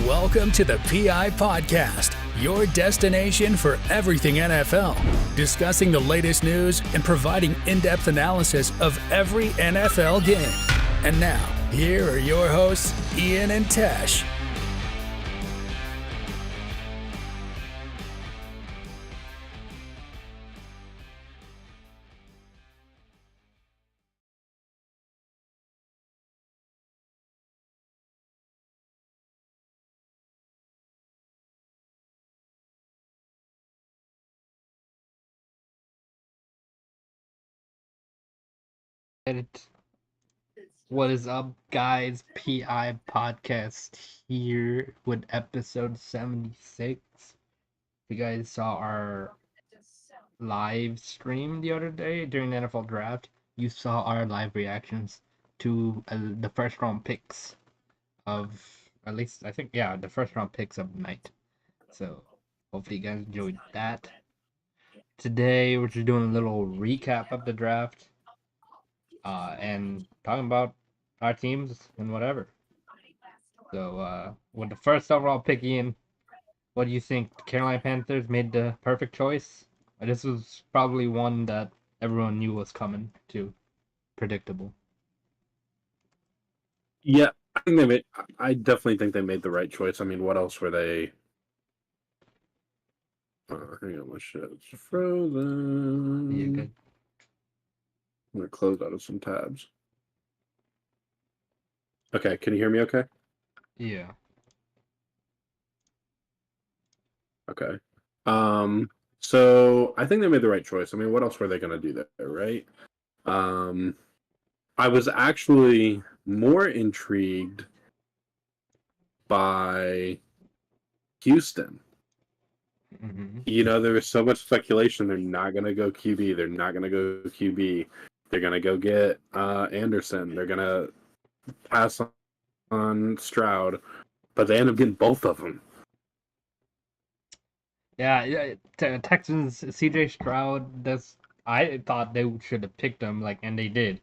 Welcome to the PI Podcast, your destination for everything NFL, discussing the latest news and providing in-depth analysis of every NFL game. And now, here are your hosts, Ian and Tesh. What is up, guys? PI Podcast here with episode 76. You guys saw our live stream the other day during the NFL draft. You saw our live reactions to the first round picks of, at least, I think, yeah, the first round picks of the night. So, hopefully, you guys enjoyed that. Today, we're just doing a little recap of the draft and talking about our teams and whatever. So, with the first overall pick, Ian, what do you think? The Carolina Panthers made the perfect choice? This was probably one that everyone knew was coming, too. Predictable. Yeah, I definitely think they made the right choice. I mean, what else were they? Hang on, my shit's frozen. Yeah, good. I'm gonna close out of some tabs. Okay, can you hear me? Okay. Yeah. Okay. So I think they made the right choice. I mean, what else were they gonna do there, right? I was actually more intrigued by Houston. Mm-hmm. You know, there was so much speculation they're not going to go QB. They're not going to go QB. They're going to go get Anderson. They're going to pass on Stroud. But they end up getting both of them. Yeah, Texans, CJ Stroud, I thought they should have picked him, and they did.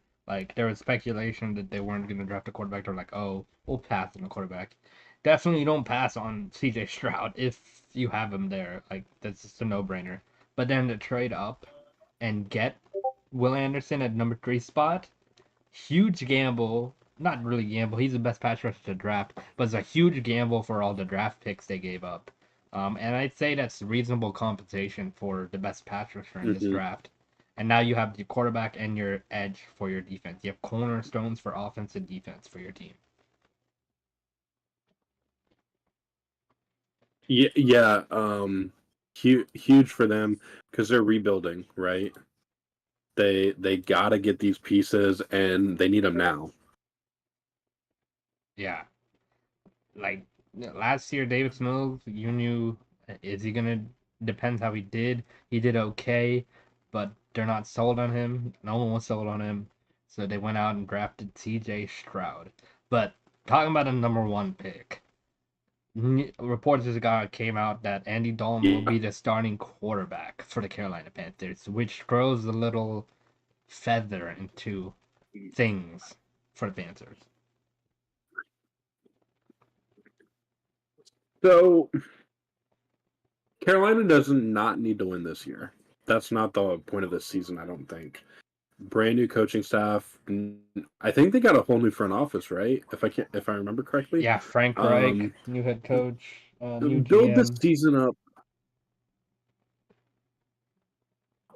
There was speculation that they weren't going to draft a quarterback. They're like, oh, we'll pass on a quarterback. Definitely don't pass on CJ Stroud if you have him there. That's just a no-brainer. But then to trade up and get Will Anderson at number 3 spot, huge gamble. Not really gamble. He's the best pass rusher to draft, but it's a huge gamble for all the draft picks they gave up. And I'd say that's reasonable compensation for the best pass rusher in this draft. And now you have your quarterback and your edge for your defense. You have cornerstones for offense and defense for your team. Yeah. Huge for them because they're rebuilding, right? They got to get these pieces, and they need them now. Yeah. Last year, Davis Mills, you knew, is he going to, depends how he did. He did okay, but they're not sold on him. No one was sold on him. So they went out and drafted CJ Stroud. But talking about a number 1 pick, reports came out that Andy Dalton will be the starting quarterback for the Carolina Panthers, which throws a little feather into things for the Panthers. So Carolina doesn't not need to win this year. That's not the point of this season, I don't think. Brand new coaching staff. I think they got a whole new front office, right? If I remember correctly. Yeah, Frank Reich, new head coach, new build GM. this season up.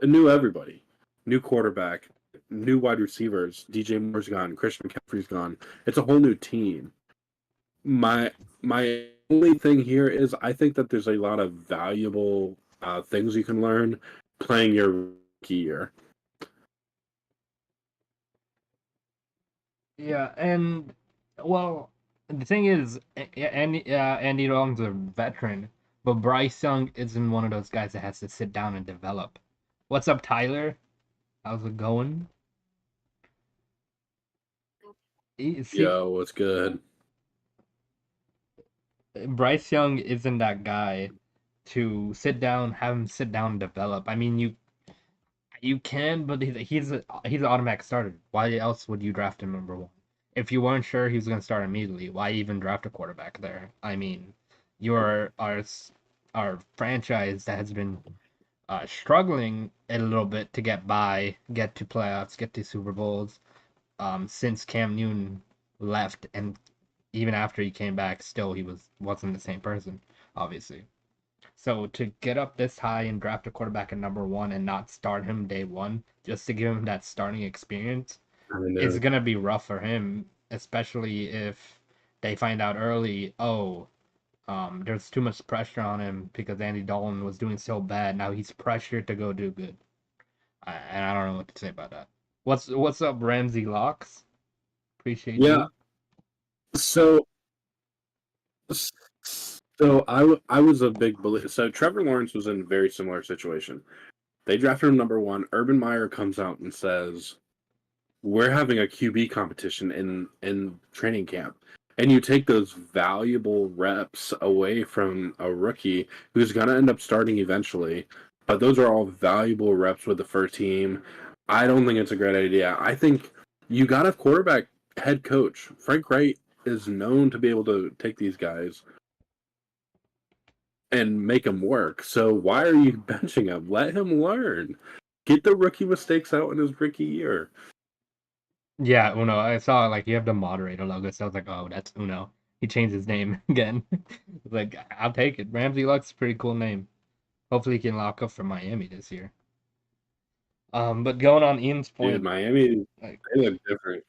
A new everybody, new quarterback, new wide receivers. DJ Moore's gone. Christian McCaffrey's gone. It's a whole new team. My only thing here is I think that there's a lot of valuable things you can learn playing your rookie year. Yeah, and well, the thing is, Andy Dalton's a veteran, but Bryce Young isn't one of those guys that has to sit down and develop. What's up, Tyler? How's it going? Yo, what's good? Bryce Young isn't that guy to have him sit down and develop. I mean, you can, but he's an automatic starter. Why else would you draft him number 1? If you weren't sure he was going to start immediately, why even draft a quarterback there? I mean, you're our franchise that has been struggling a little bit to get by, get to playoffs, get to Super Bowls, since Cam Newton left, and even after he came back, still he wasn't the same person, obviously. So to get up this high and draft a quarterback at number one and not start him day one, just to give him that starting experience, I mean, is gonna be rough for him, especially if they find out early, oh, there's too much pressure on him because Andy Dalton was doing so bad. Now he's pressured to go do good. And I don't know what to say about that. What's up, Ramsey Locks? Appreciate yeah. you. So I was a big believer. So Trevor Lawrence was in a very similar situation. They drafted him number one. Urban Meyer comes out and says, "We're having a QB competition in training camp." And you take those valuable reps away from a rookie who's going to end up starting eventually. But those are all valuable reps with the first team. I don't think it's a great idea. I think you got a quarterback head coach. Frank Wright is known to be able to take these guys and make them work. So why are you benching him? Let him learn. Get the rookie mistakes out in his rookie year. Yeah, Uno. I saw like you have the moderator logo, so I was like, oh, that's Uno. He changed his name again. Like, I'll take it. Ramsey Luck's a pretty cool name. Hopefully he can lock up for Miami this year. But going on Ian's point, Dude, Miami, like, they look different.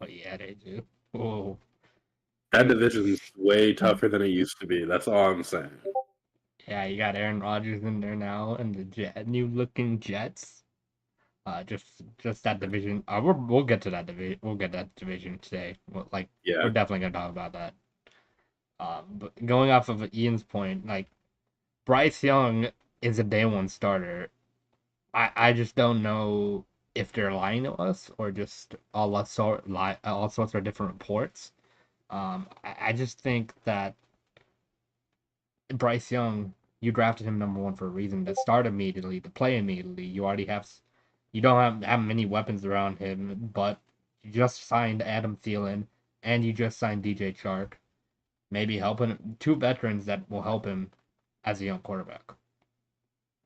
oh yeah, they do. Oh, That division's way tougher than it used to be. That's all I'm saying. yeah, you got Aaron Rodgers in there now, and the new looking Jets. Just that division. We'll get to that division. We'll get that division today. Yeah. We're definitely gonna talk about that. But going off of Ian's point, like Bryce Young is a day one starter. I just don't know if they're lying to us or just all sorts of different reports. I just think that Bryce Young, you drafted him number one for a reason, to start immediately, to play immediately. You don't have many weapons around him, but you just signed Adam Thielen and you just signed DJ Chark. Maybe helping two veterans that will help him as a young quarterback.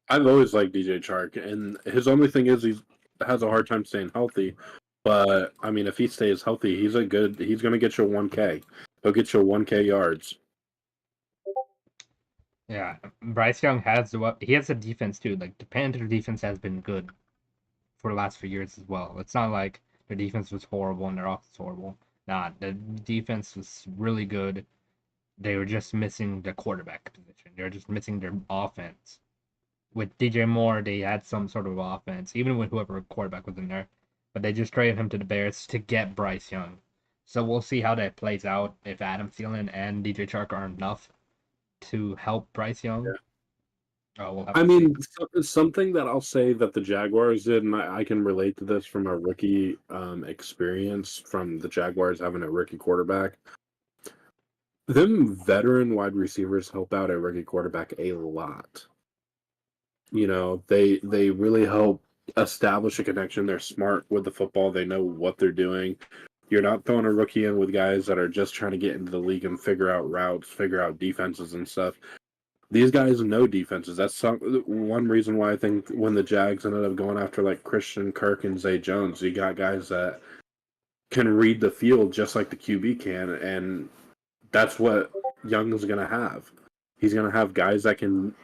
I've always liked DJ Chark, and his only thing is he has a hard time staying healthy. But I mean, if he stays healthy, he's going to get you a 1K. He'll get you a 1K yards. Yeah, Bryce Young has the defense too. Like the Panther defense has been good for the last few years as well. It's not like their defense was horrible and their offense was horrible. Nah, the defense was really good. They were just missing the quarterback position. They were just missing their offense. With DJ Moore, they had some sort of offense, even with whoever quarterback was in there. But they just traded him to the Bears to get Bryce Young. So we'll see how that plays out if Adam Thielen and DJ Chark are enough to help Bryce Young. Yeah. I mean, something that I'll say that the Jaguars did, and I can relate to this from a rookie experience from the Jaguars having a rookie quarterback. Them veteran wide receivers help out a rookie quarterback a lot. You know, they really help establish a connection. They're smart with the football. They know what they're doing. You're not throwing a rookie in with guys that are just trying to get into the league and figure out routes, figure out defenses and stuff. These guys know defenses. That's one reason why I think when the Jags ended up going after like Christian Kirk and Zay Jones, you got guys that can read the field just like the QB can, and that's what Young is going to have. He's going to have guys that can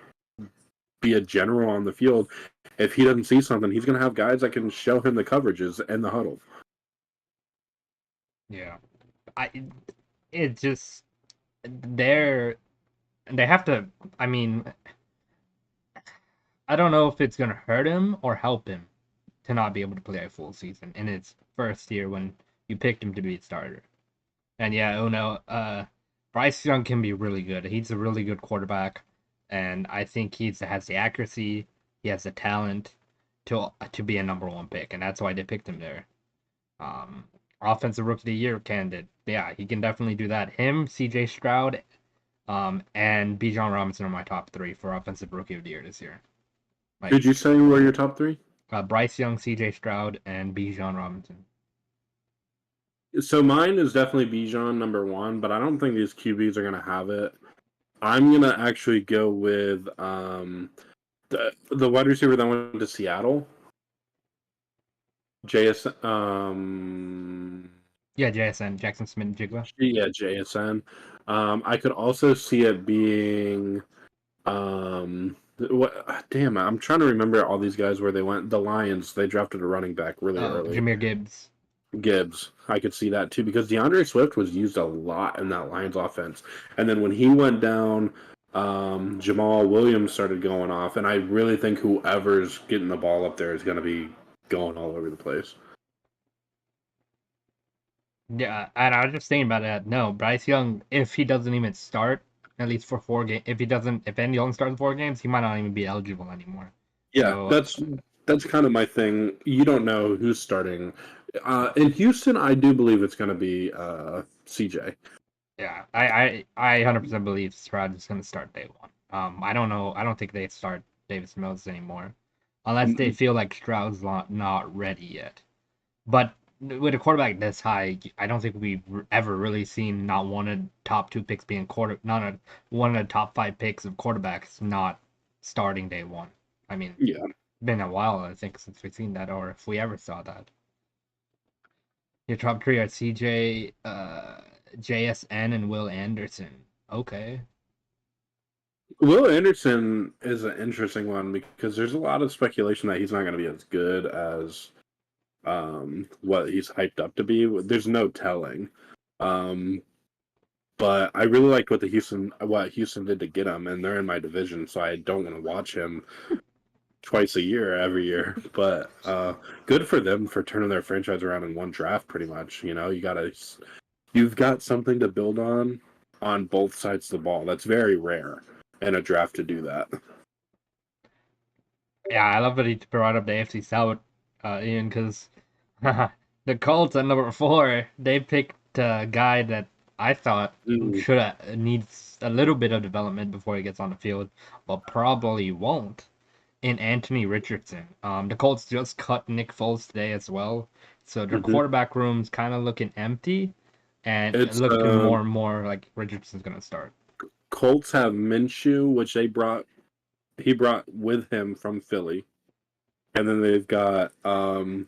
be a general on the field. If he doesn't see something, he's going to have guys that can show him the coverages and the huddle. Yeah, it just they have to. I mean, I don't know if it's gonna hurt him or help him to not be able to play a full season in his first year when you picked him to be a starter. And yeah, oh no, Bryce Young can be really good. He's a really good quarterback, and I think he has the accuracy, he has the talent to be a number one pick, and that's why they picked him there. Offensive Rookie of the Year candidate. Yeah, he can definitely do that. Him, CJ Stroud, and Bijan Robinson are my top three for Offensive Rookie of the Year this year. Like, did you say were your top three? Bryce Young, CJ Stroud, and Bijan Robinson. So mine is definitely Bijan number one, but I don't think these QBs are going to have it. I'm gonna actually go with the wide receiver that went to Seattle. JS Yeah, JSN, Jackson Smith-Njigba. yeah, JSN. I could also see it being what damn, I'm trying to remember all these guys where they went. The Lions, they drafted a running back really early. Jahmyr Gibbs. Gibbs. I could see that too because DeAndre Swift was used a lot in that Lions offense. And then when he went down, Jamal Williams started going off, and I really think whoever's getting the ball up there is going to be going all over the place. Yeah, and I was just thinking about that. No, Bryce Young, if he doesn't even start, at least for 4 games, if Andy Young starts 4 games, he might not even be eligible anymore. Yeah, So, that's kind of my thing. You don't know who's starting. In Houston, I do believe it's going to be CJ. yeah, I 100% believe Stroud is going to start day 1. I don't know. I don't think they start Davis Mills anymore, unless they feel like Stroud's not ready yet. But with a quarterback this high, I don't think we've ever really seen not one of the top 2 picks being one of the top 5 picks of quarterbacks not starting day 1. I mean, Yeah. been a while, I think, since we've seen that, or if we ever saw that. Your top 3 are CJ, JSN, and Will Anderson. Okay. Will Anderson is an interesting one because there's a lot of speculation that he's not going to be as good as what he's hyped up to be. There's no telling. But I really liked what Houston did to get him, and they're in my division, so I don't want to watch him twice a year, every year. But good for them for turning their franchise around in one draft, pretty much. You know, you've got something to build on both sides of the ball. That's very rare in a draft to do that. Yeah, I love that he brought up the AFC South, Ian, because the Colts at number 4, they picked a guy that I thought needs a little bit of development before he gets on the field, but probably won't. In Anthony Richardson. The Colts just cut Nick Foles today as well, so their quarterback room's kind of looking empty, and it's looking more and more like Richardson's gonna start. Colts have Minshew, which he brought with him from Philly, and then they've got the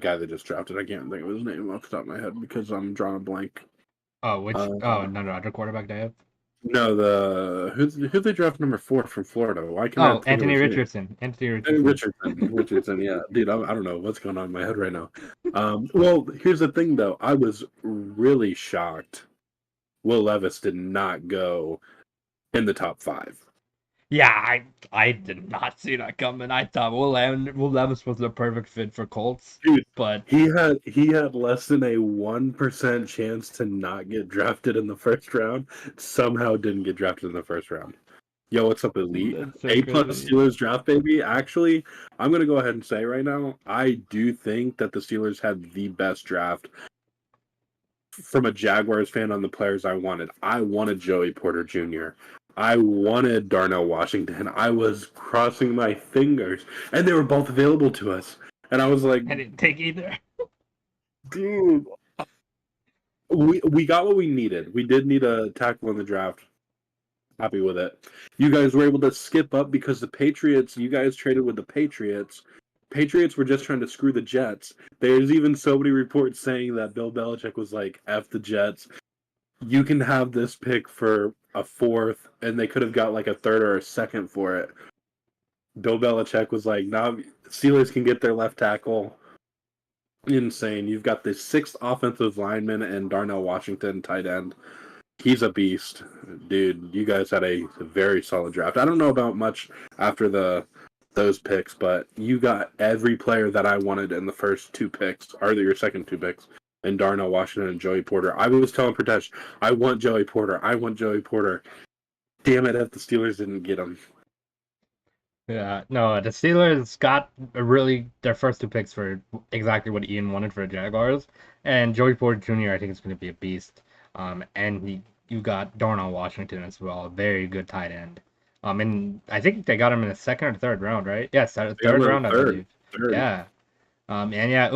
guy they just drafted. I can't think of his name off the top of my head because I'm drawing a blank. No, other quarterback they have. No, who they draft number 4 from Florida? Why can't Anthony Richardson. Anthony Richardson, yeah, dude, I don't know what's going on in my head right now. Well, here's the thing though, I was really shocked. Will Levis did not go in the top 5. Yeah, I did not see that coming. I thought Will Levis was the perfect fit for Colts, dude. But he had less than a 1% chance to not get drafted in the first round. Somehow didn't get drafted in the first round. Yo, what's up, Elite? So A+ Steelers draft, baby. Actually, I'm gonna go ahead and say right now, I do think that the Steelers had the best draft. From a Jaguars fan on the players I wanted. I wanted Joey Porter Jr. I wanted Darnell Washington. I was crossing my fingers, and they were both available to us. And I was like, I didn't take either. Dude, we got what we needed. We did need a tackle in the draft. Happy with it. You guys were able to skip up because the Patriots. You guys traded with the Patriots. Patriots were just trying to screw the Jets. There's even so many reports saying that Bill Belichick was like, F the Jets. You can have this pick for a 4th, and they could have got like a 3rd or a 2nd for it. Bill Belichick was like, nah, Steelers can get their left tackle. Insane. You've got the 6th offensive lineman and Darnell Washington, tight end. He's a beast. Dude, you guys had a very solid draft. I don't know about much after those picks, but you got every player that I wanted in the first 2 picks, or your second 2 picks, and Darnell Washington and Joey Porter. I was telling Pratesh, I want Joey Porter. Damn it if the Steelers didn't get him. Yeah, no, the Steelers got their first 2 picks for exactly what Ian wanted for the Jaguars, and Joey Porter Jr. I think is going to be a beast. And you got Darnell Washington as well, a very good tight end. And I think they got him in the 2nd or 3rd round, right? Yes, 3rd round, I believe. Third. Yeah. And yeah,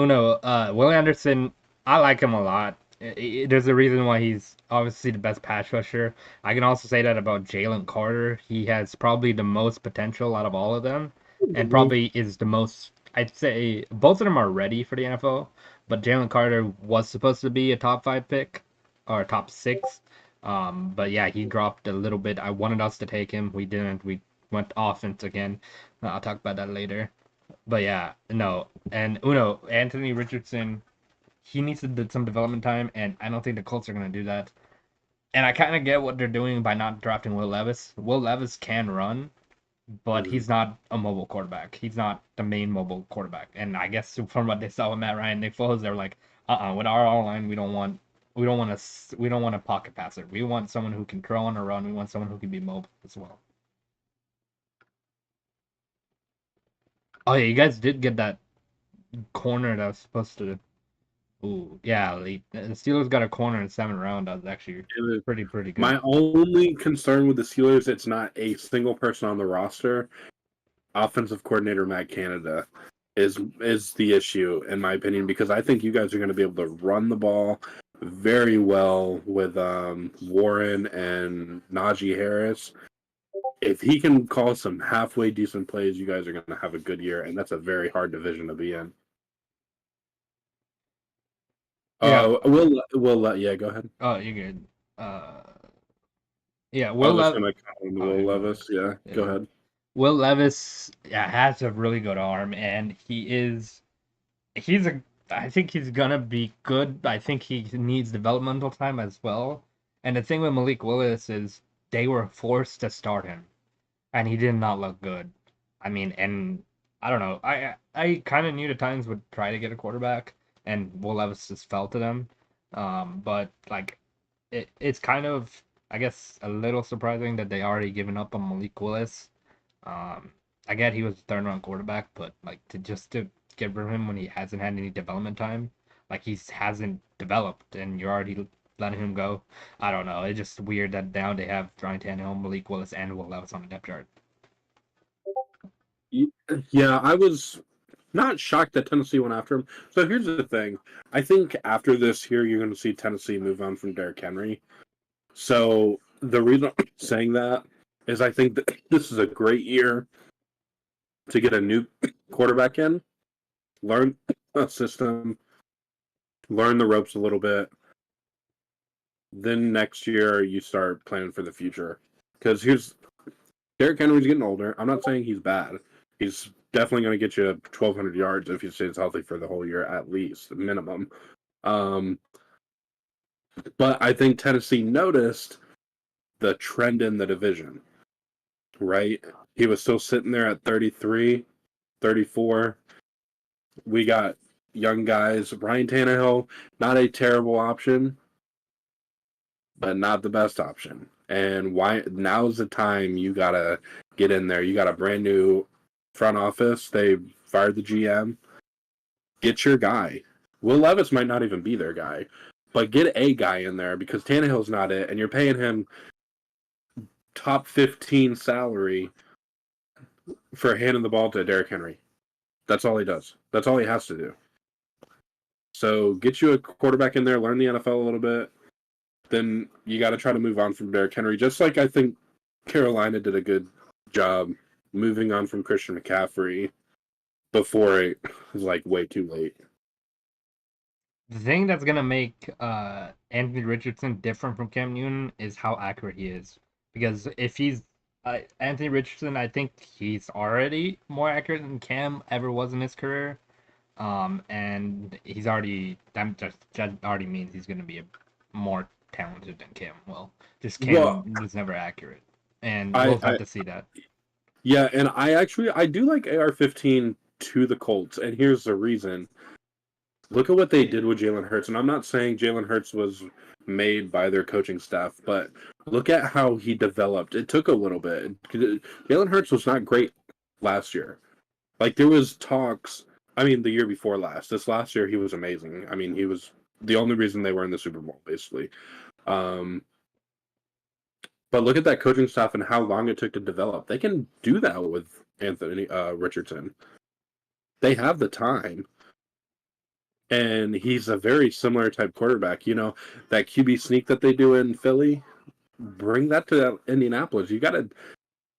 Will Anderson, I like him a lot. There's a reason why he's obviously the best pass rusher. I can also say that about Jalen Carter. He has probably the most potential out of all of them, and probably is the most. I'd say both of them are ready for the NFL, but Jalen Carter was supposed to be a top 5 pick or top 6. But yeah, he dropped a little bit. I wanted us to take him. We didn't. We went offense again. I'll talk about that later. But yeah, no. And Anthony Richardson, he needs to do some development time, and I don't think the Colts are going to do that. And I kind of get what they're doing by not drafting Will Levis. Will Levis can run, but he's not a mobile quarterback. He's not the main mobile quarterback. And I guess from what they saw with Matt Ryan, Nick Foles, they're like, with our all line, we don't want a pocket passer. We want someone who can throw on a run. We want someone who can be mobile as well. Oh yeah, you guys did get that corner that was supposed to. Ooh, yeah, the Steelers got a corner in the 7th round. That was actually pretty good. My only concern with the Steelers, it's not a single person on the roster. Offensive coordinator Matt Canada is the issue, in my opinion, because I think you guys are going to be able to run the ball very well with Warren and Najee Harris. If he can call some halfway decent plays, you guys are going to have a good year, and that's a very hard division to be in. Yeah. We'll yeah, go ahead. Oh, you're good. Yeah, Will Levis. Yeah, go ahead. Will Levis, yeah, has a really good arm, and I think he's gonna be good. I think he needs developmental time as well. And the thing with Malik Willis is they were forced to start him, and he did not look good. I mean, and I don't know. I kind of knew the Titans would try to get a quarterback, and Will Levis just fell to them. But like, it's kind of, I guess, a little surprising that they already given up on Malik Willis. I get he was a 3rd round quarterback, but like to get rid of him when he hasn't had any development time, like he hasn't developed, and you're already letting him go. I don't know. It's just weird that now they have Ryan Tannehill, Malik Willis, and Will Levis on the depth chart. Yeah, I was not shocked that Tennessee went after him. So here's the thing. I think after this year, you're going to see Tennessee move on from Derrick Henry. So the reason I'm saying that is I think that this is a great year to get a new quarterback in, learn a system, learn the ropes a little bit. Then next year, you start planning for the future. Because Derrick Henry's getting older. I'm not saying he's bad. He's definitely going to get you 1,200 yards if he stays healthy for the whole year, at least, minimum. But I think Tennessee noticed the trend in the division, right? He was still sitting there at 33, 34. We got young guys. Ryan Tannehill, not a terrible option, but not the best option. And why now's the time you got to get in there. You got a brand new front office. They fired the GM. Get your guy. Will Levis might not even be their guy, but get a guy in there because Tannehill's not it, and you're paying him top 15 salary for handing the ball to Derrick Henry. That's all he does. That's all he has to do. So get you a quarterback in there, learn the NFL a little bit. Then you got to try to move on from Derrick Henry, just like I think Carolina did a good job moving on from Christian McCaffrey before it was like way too late. The thing that's gonna make Anthony Richardson different from Cam Newton is how accurate he is. Because if he's Anthony Richardson, I think he's already more accurate than Cam ever was in his career. And he's already that already means he's gonna be a more talented than Cam. Well, just Cam was never accurate, and we'll have to see that. Yeah, and I do like AR-15 to the Colts, and here's the reason. Look at what they did with Jalen Hurts, and I'm not saying Jalen Hurts was made by their coaching staff, but look at how he developed. It took a little bit. Jalen Hurts was not great last year. Like, there was talks, I mean, the year before last. This last year, he was amazing. I mean, he was the only reason they were in the Super Bowl, basically. But look at that coaching staff and how long it took to develop. They can do that with Anthony Richardson. They have the time. And he's a very similar type quarterback. You know, that QB sneak that they do in Philly, bring that to Indianapolis. You got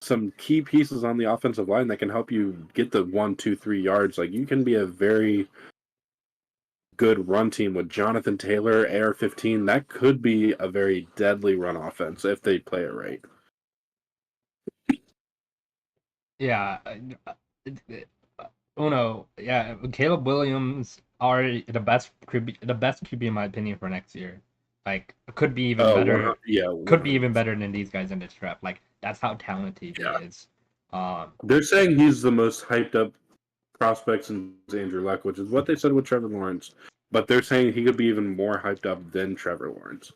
some key pieces on the offensive line that can help you get the 1, 2, 3 yards. Like, you can be a very good run team with Jonathan Taylor, AR-15. That could be a very deadly run offense if they play it right. Yeah. Uno, yeah, Caleb Williams already the best QB in my opinion for next year. Like, could be even better. Yeah, Could be even 100%. better than these guys in this draft. Like, that's how talented he Yeah. is. Um, They're saying he's the most hyped up prospect since Andrew Luck, which is what they said with Trevor Lawrence. But they're saying he could be even more hyped up than Trevor Lawrence.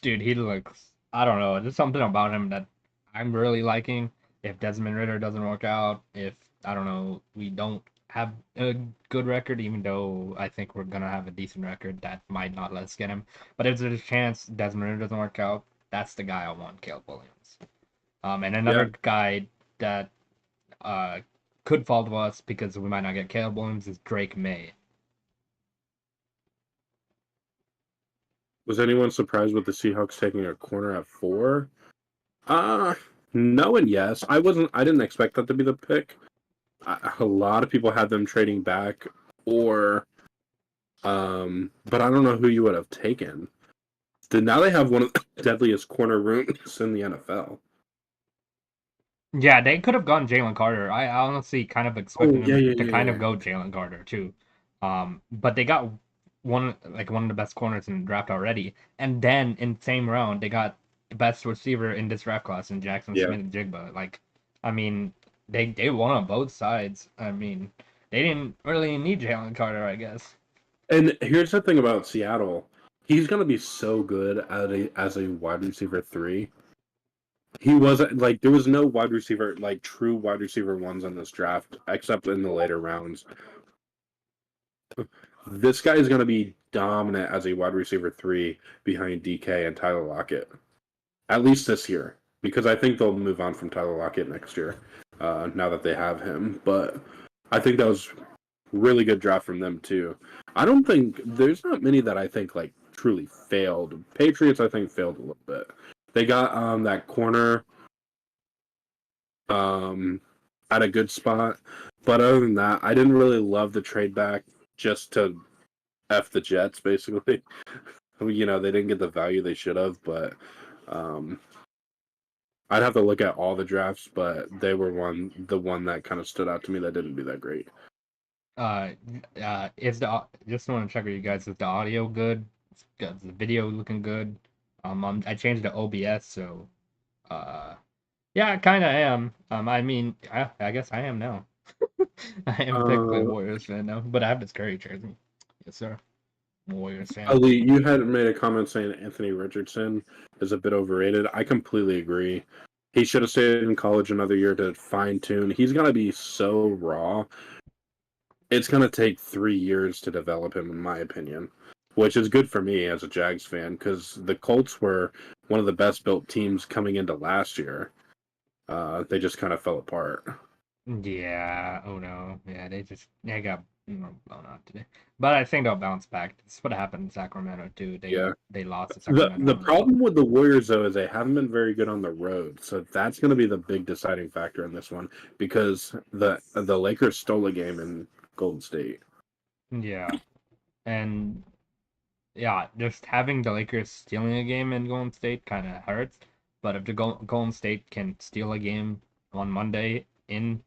dude, he looks. I don't know. There's something about him that I'm really liking. If Desmond Ritter doesn't work out, if I don't know, we don't have a good record, even though I think we're gonna have a decent record, that might not let us get him. But if there's a chance Desmond Ritter doesn't work out, that's the guy I want, Caleb Williams. And another guy that could fall to us because we might not get Caleb Williams is Drake May. Was anyone surprised with the Seahawks taking a corner at 4? No and yes. I didn't expect that to be the pick. A lot of people had them trading back, or but I don't know who you would have taken. Now they have one of the deadliest corner rooms in the NFL. Yeah, they could have gone Jalen Carter. I honestly kind of expected them to kind of go Jalen Carter too. But they got one of the best corners in the draft already. And then in the same round, they got the best receiver in this draft class in Jackson Smith-Njigba. Like, I mean, they won on both sides. I mean, they didn't really need Jalen Carter, I guess. And here's the thing about Seattle. He's going to be so good as a wide receiver 3. He wasn't like, there was no wide receiver, like true wide receiver ones in this draft, except in the later rounds. This guy is going to be dominant as a wide receiver 3 behind DK and Tyler Lockett, at least this year, because I think they'll move on from Tyler Lockett next year, now that they have him. But I think that was really good draft from them too. I don't think there's not many that I think like truly failed. Patriots, I think, failed a little bit. They got that corner at a good spot. But other than that, I didn't really love the trade back just to F the Jets, basically. You know, they didn't get the value they should have, but I'd have to look at all the drafts, but they were the one that kind of stood out to me that didn't do that great. Is just want to check with you guys, is the audio good? Is the video looking good? I changed to OBS, so yeah, I kind of am. I mean, I guess I am now. I am technically a Warriors fan now, but I have this Curry jersey. Yes, sir. Warriors fan. Ali, you had made a comment saying Anthony Richardson is a bit overrated. I completely agree. He should have stayed in college another year to fine tune. He's gonna be so raw. It's gonna take 3 years to develop him, in my opinion, which is good for me as a Jags fan because the Colts were one of the best built teams coming into last year. They just kind of fell apart. Yeah. Oh no. Yeah, they got blown out today. But I think they'll bounce back. This is what happened in Sacramento too. They lost to Sacramento. The problem with the Warriors though is they haven't been very good on the road, so that's going to be the big deciding factor in this one because the Lakers stole a game in Golden State. Yeah, and yeah, just having the Lakers stealing a game in Golden State kind of hurts. But if the Golden State can steal a game on Monday in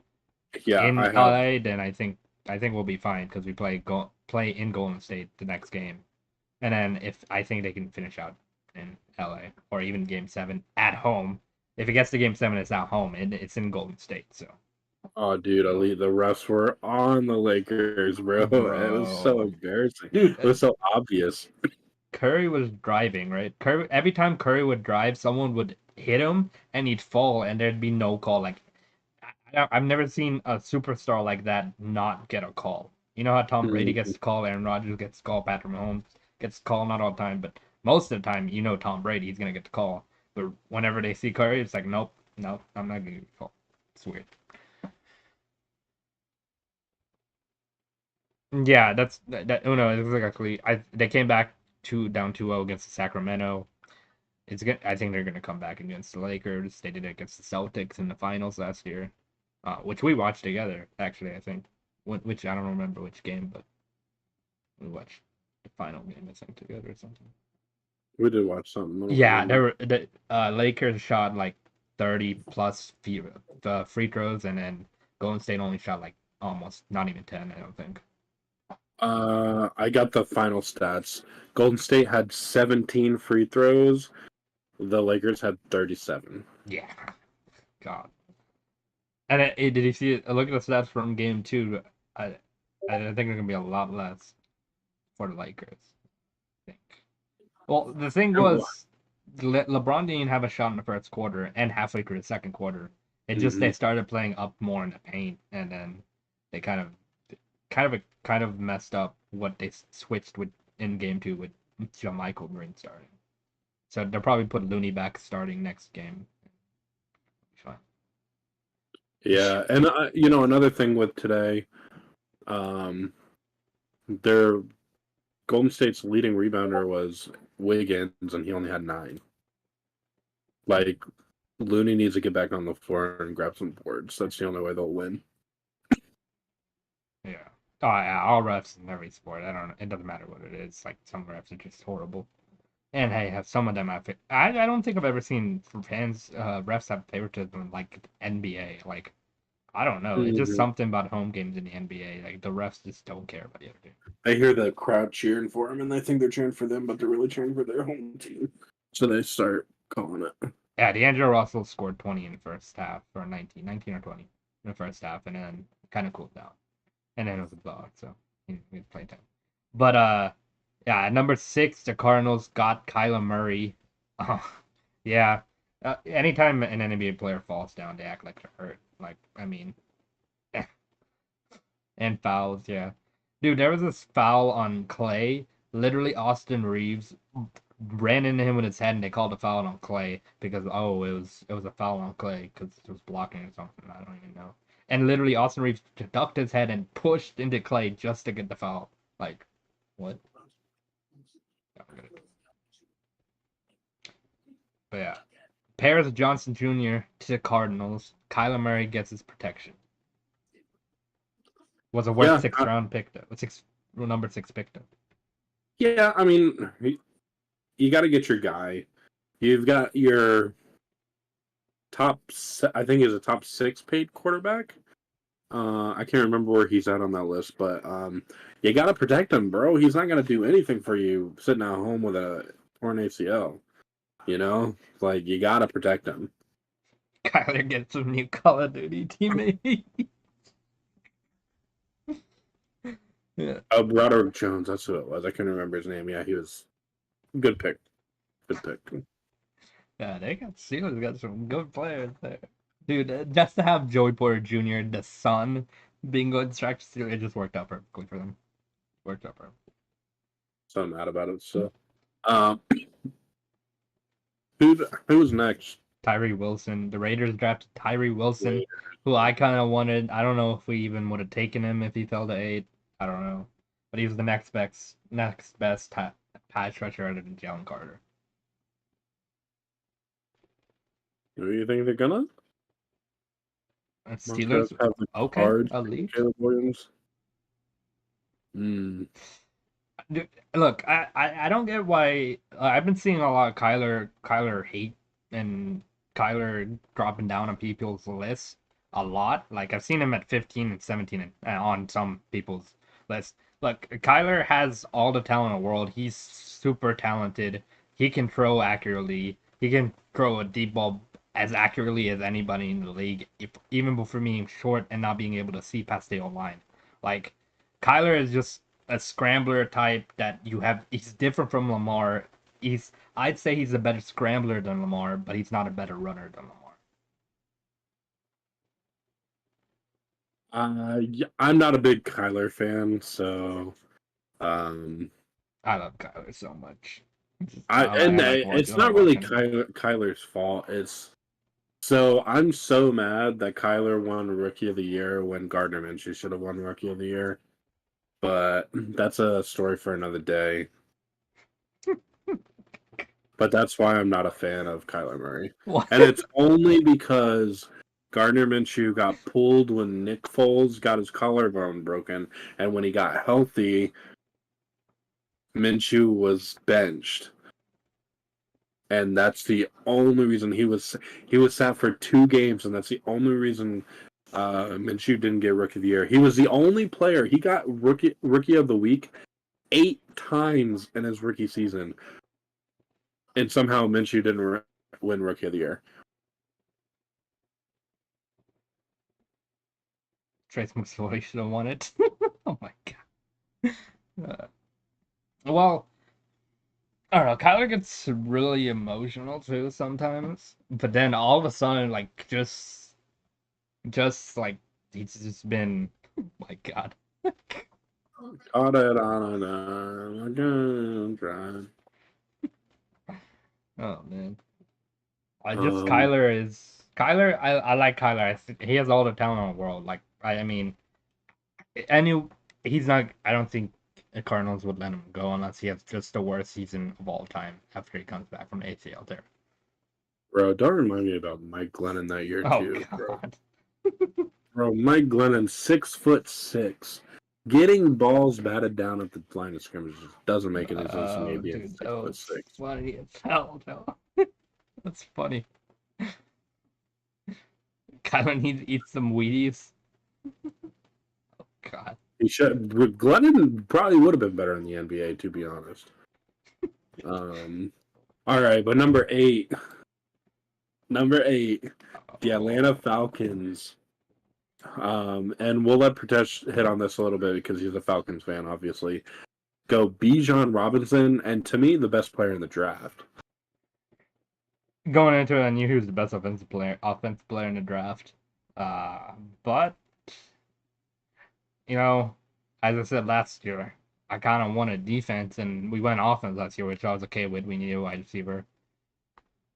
LA, then I think we'll be fine because we play in Golden State the next game, and then I think they can finish out in LA or even Game 7 at home. If it gets to Game 7, it's at home. It's in Golden State, so. Oh, dude, Ali, the refs were on the Lakers, bro. It was so embarrassing. Dude, it was so obvious. Curry was driving, right? Every time Curry would drive, someone would hit him and he'd fall, and there'd be no call. Like, I've never seen a superstar like that not get a call. You know how Tom Brady gets to call, Aaron Rodgers gets to call, Patrick Mahomes gets to call, not all the time, but most of the time, you know Tom Brady, he's going to get the call. But whenever they see Curry, it's like, nope, I'm not going to get a call. It's weird. Yeah, that's that. Oh no, exactly. They came back down 2-0 against Sacramento. I think they're gonna come back against the Lakers. They did it against the Celtics in the finals last year, which we watched together. Actually, I think, which I don't remember which game, but we watched the final game I think together or something. We did watch something. I don't Yeah, remember. the Lakers shot like 30 plus free throws, and then Golden State only shot like almost not even 10. I don't think. I got the final stats. Golden State had 17 free throws. The Lakers had 37. Yeah, God. And did you see it? Look at the stats from game 2. I think they're gonna be a lot less for the Lakers. I think. Well, the thing was, LeBron didn't have a shot in the first quarter and halfway through the second quarter. It just they started playing up more in the paint, and then they kind of messed up what they switched with in game 2 with JaMychal Green starting. So they'll probably put Looney back starting next game. Fine. Yeah, and another thing with today, their Golden State's leading rebounder was Wiggins, and he only had 9. Like, Looney needs to get back on the floor and grab some boards. That's the only way they'll win. Yeah. Oh yeah, all refs in every sport. I don't. It doesn't matter what it is. Like some refs are just horrible. And hey, have some of them have. I don't think I've ever seen fans refs have favoritism like NBA. Like I don't know. It's just something about home games in the NBA. Like the refs just don't care about the other team. I hear the crowd cheering for him, and they think they're cheering for them, but they're really cheering for their home team. So they start calling it. Yeah, D'Angelo Russell scored 20 in the first half, or 19 or 20 in the first half, and then kind of cooled down. And then it was a blowout, so he played time. But yeah, at number 6, the Cardinals got Kyler Murray. Yeah. Anytime an NBA player falls down, they act like they're hurt. Like, I mean, and fouls, yeah. Dude, there was this foul on Clay. Literally, Austin Reeves ran into him with his head, and they called a foul on Clay because it was a foul on Clay because it was blocking or something. I don't even know. And literally, Austin Reeves ducked his head and pushed into Clay just to get the foul. Like, what? But yeah, Paris Johnson Jr. to the Cardinals. Kyler Murray gets his protection. Was a worth 6th round pick though. Number 6 pick though. Yeah, I mean, you got to get your guy. You've got your I think he's a top 6 paid quarterback. I can't remember where he's at on that list, but you got to protect him, bro. He's not going to do anything for you sitting at home with a torn ACL. Like, you got to protect him. Kyler gets some new Call of Duty teammates. Yeah. Broderick Jones, that's who it was. I couldn't remember his name. Yeah, he was good pick. Good pick. Yeah, they got some good players there. Dude, just to have Joey Porter Jr., the son, being good distraction stealer, it just worked out perfectly for them. Worked out perfectly. So mad about it. So, who's next? Tyree Wilson. The Raiders drafted Tyree Wilson, who I kind of wanted. I don't know if we even would have taken him if he fell to 8. I don't know, but he was the next best pass rusher other than Jalen Carter. Who do you think they're gonna? Steelers. Okay. Elite. Caleb Williams. Dude, look, I don't get why I've been seeing a lot of Kyler hate and Kyler dropping down on people's lists a lot. Like I've seen him at 15 and 17 on some people's lists. Look, Kyler has all the talent in the world. He's super talented. He can throw accurately. He can throw a deep ball as accurately as anybody in the league, even before being short and not being able to see past the line. Like Kyler is just a scrambler type that you have. He's different from Lamar. I'd say he's a better scrambler than Lamar, but he's not a better runner than Lamar. Yeah, I'm not a big Kyler fan, so I love Kyler so much. It's not really Kyler's fault. I'm so mad that Kyler won Rookie of the Year when Gardner Minshew should have won Rookie of the Year. but that's a story for another day. But that's why I'm not a fan of Kyler Murray. What? And it's only because Gardner Minshew got pulled when Nick Foles got his collarbone broken, and when he got healthy, Minshew was benched. And that's the only reason he was sat for 2 games, and that's the only reason Minshew didn't get Rookie of the Year. He was the only player. He got Rookie of the Week 8 times in his rookie season, and somehow Minshew didn't win Rookie of the Year. Trace McSorley should have won it. Oh my god. Well, I don't know. Kyler gets really emotional too sometimes, but then all of a sudden, like just like he's just been. Oh my god. Got it on a drive. Oh man. Kyler. I like Kyler. He has all the talent in the world. Like I mean, he's not. I don't think the Cardinals would let him go unless he has just the worst season of all time after he comes back from the ACL tear. Bro, don't remind me about Mike Glennon that year too. God. Bro, Mike Glennon, 6'6", getting balls batted down at the line of scrimmage doesn't make any sense to me. Being 6'6". Funny as hell, though. That's funny. Kyler needs to eat some Wheaties. Oh god. He should. Glennon probably would have been better in the NBA, to be honest. All right, but number 8, the Atlanta Falcons. And we'll let Pritesh hit on this a little bit because he's a Falcons fan, obviously. Go Bijan Robinson, and to me, the best player in the draft. Going into it, I knew he was the best offensive player in the draft. But you know, as I said last year, I kind of wanted defense, and we went offense last year, which I was okay with. We needed a wide receiver.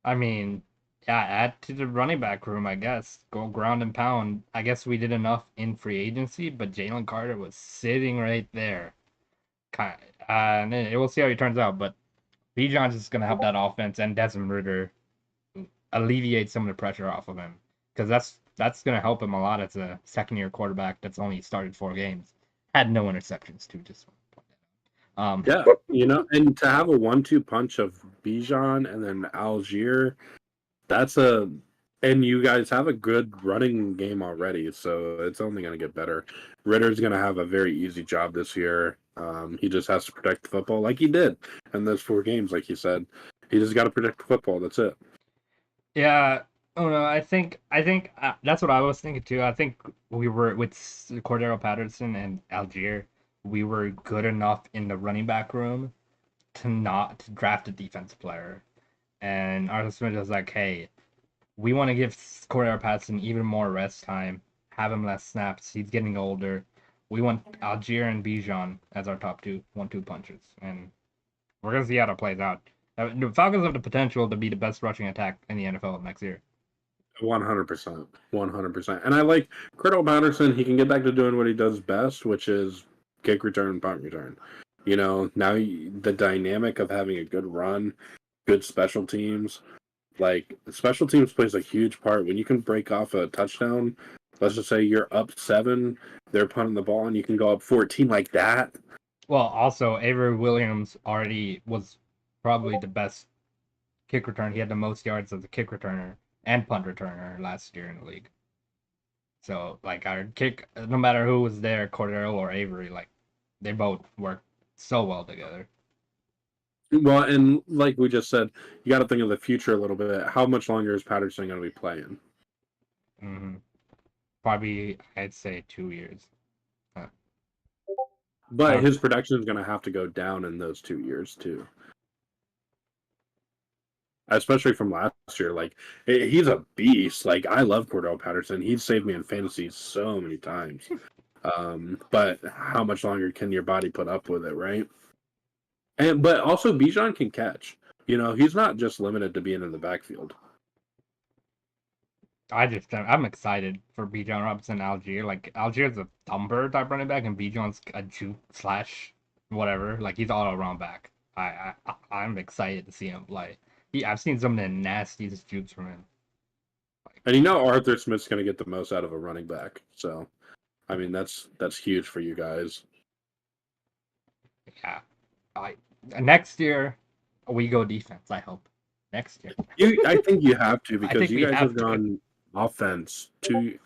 I mean, yeah, add to the running back room, I guess. Go ground and pound. I guess we did enough in free agency, but Jalen Carter was sitting right there. And we'll see how he turns out, but Bijan's is going to help that offense, and Desmond Ridder alleviate some of the pressure off of him, because that's going to help him a lot as a second-year quarterback that's only started 4 games. Had no interceptions, too, just yeah, and to have a 1-2 punch of Bijan and then Algier, and you guys have a good running game already, so it's only going to get better. Ritter's going to have a very easy job this year. He just has to protect the football like he did in those 4 games, like you said. He just got to protect the football. That's it. Yeah. Oh no, I think that's what I was thinking too. I think we were with Cordero Patterson and Algier. We were good enough in the running back room to not draft a defensive player. And Arthur Smith was like, hey, we want to give Cordero Patterson even more rest time, have him less snaps. He's getting older. We want Algier and Bijan as our top 2 1-2 punchers. And we're going to see how it plays out. The Falcons have the potential to be the best rushing attack in the NFL next year. 100%. 100%. And I like Cordero Patterson. He can get back to doing what he does best, which is kick return, punt return. Now the dynamic of having a good run, good special teams, like special teams plays a huge part. When you can break off a touchdown, let's just say you're up 7, they're punting the ball, and you can go up 14 like that. Well, also, Avery Williams already was probably the best kick return. He had the most yards as a kick returner and punt returner last year in the league. So, like, our kick, no matter who was there, Cordero or Avery, like, they both worked so well together. Well, and like we just said, you got to think of the future a little bit. How much longer is Patterson going to be playing? Mm-hmm. Probably, I'd say 2 years. But his production is going to have to go down in those 2 years, too. Especially from last year. Like, he's a beast. Like, I love Cordero Patterson. He's saved me in fantasy so many times. But how much longer can your body put up with it, right? But also, Bijan can catch. He's not just limited to being in the backfield. I'm excited for Bijan Robinson and Algier. Like Algier's a thumper type running back, and Bijan's a juke slash whatever. Like he's all around back. I'm excited to see him play. I've seen some of the nastiest jukes from him. And you know Arthur Smith's going to get the most out of a running back. So, I mean, that's huge for you guys. Yeah, next year we go defense. I hope next year. I think you have to I because think you we guys have have to. gone offense 3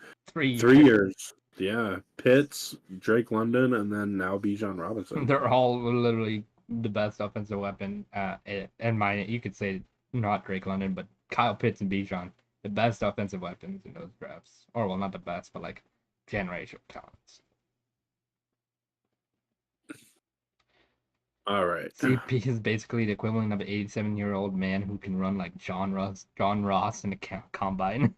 years. Yeah, Pitts, Drake London, and then now Bijan Robinson. They're all literally the best offensive weapon. And you could say not Drake London, but Kyle Pitts and Bijan, the best offensive weapons in those drafts. Or well, not the best, but like generational talents. All right. CP is basically the equivalent of an 87-year-old man who can run like John Ross in a combine.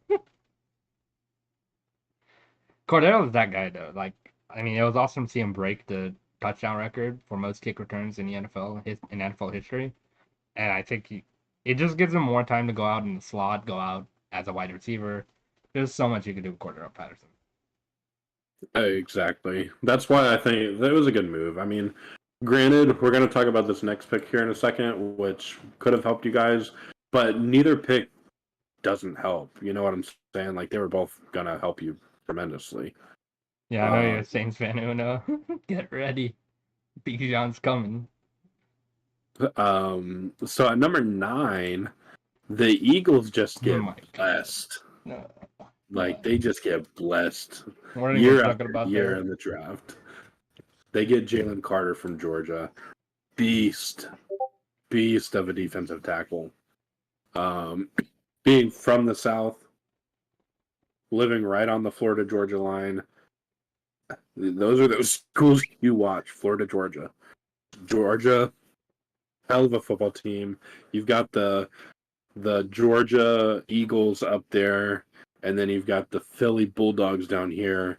Cordero is that guy though. Like, I mean, it was awesome to see him break the touchdown record for most kick returns in the NFL in NFL history, and I think it just gives him more time to go out in the slot, go out as a wide receiver. There's so much you can do with Cordero Patterson. Exactly. That's why I think that was a good move. I mean, granted, we're going to talk about this next pick here in a second, which could have helped you guys, but neither pick doesn't help. You know what I'm saying? Like, they were both going to help you tremendously. Yeah, I know you're a Saints fan, Uno. Get ready. Bijan's coming. So at number 9, the Eagles just get blessed. No. Like, they just get blessed We're year talking after about year in the draft. They get Jalen Carter from Georgia. Beast of a defensive tackle. Being from the South, living right on the Florida-Georgia line. Those are those schools you watch, Florida, Georgia. Georgia, hell of a football team. You've got the Georgia Eagles up there, and then you've got the Philly Bulldogs down here.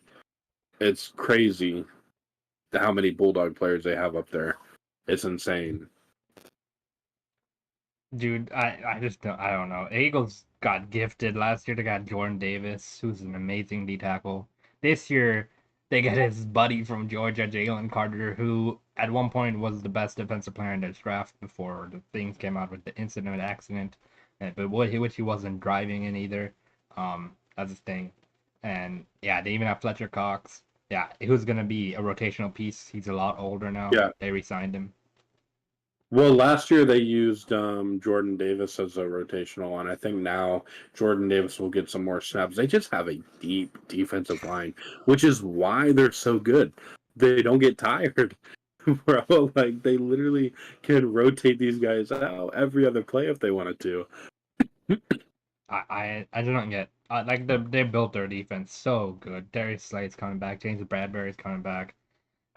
It's crazy how many Bulldog players they have up there. It's insane. Dude, I don't know. Eagles got gifted last year. They got Jordan Davis, who's an amazing D tackle. This year, they got his buddy from Georgia, Jalen Carter, who at one point was the best defensive player in this draft before the things came out with the incident accident, but which he wasn't driving in either. That's his thing. And yeah, they even have Fletcher Cox. Yeah, he was gonna be a rotational piece. He's a lot older now. Yeah, they re-signed him. Well, last year they used Jordan Davis as a rotational, and I think now Jordan Davis will get some more snaps. They just have a deep defensive line, which is why they're so good. They don't get tired, bro. Like, they literally can rotate these guys out every other play if they wanted to. I don't get like they built their defense so good. Darius Slay's coming back. James Bradbury's coming back.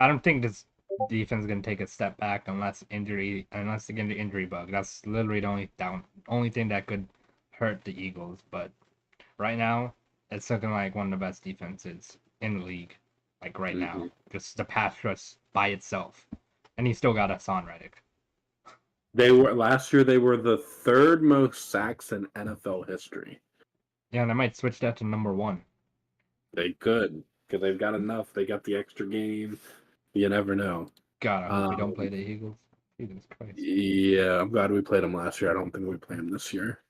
I don't think this defense is gonna take a step back unless they get the injury bug. That's literally the only thing that could hurt the Eagles. But right now, it's looking like one of the best defenses in the league. Like right now, just the pass rush by itself, and he still got Hassan Reddick. Last year they were the 3rd most sacks in NFL history. Yeah, and I might switch that to number 1. They could, because they've got enough. They got the extra game. You never know. God, I hope we don't play the Eagles. Jesus Christ. Yeah, I'm glad we played them last year. I don't think we play them this year.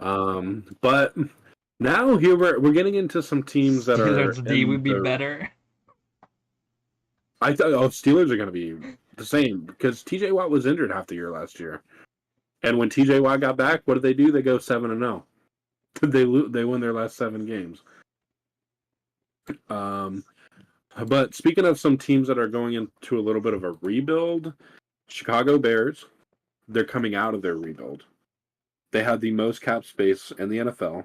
But now here we're getting into some teams that Steelers D would be better. I thought Steelers are going to be the same because TJ Watt was injured half the year last year, and when TJ Watt got back, what did they do? They go 7-0. They win their last 7 games. But speaking of some teams that are going into a little bit of a rebuild, Chicago Bears, they're coming out of their rebuild. They had the most cap space in the NFL.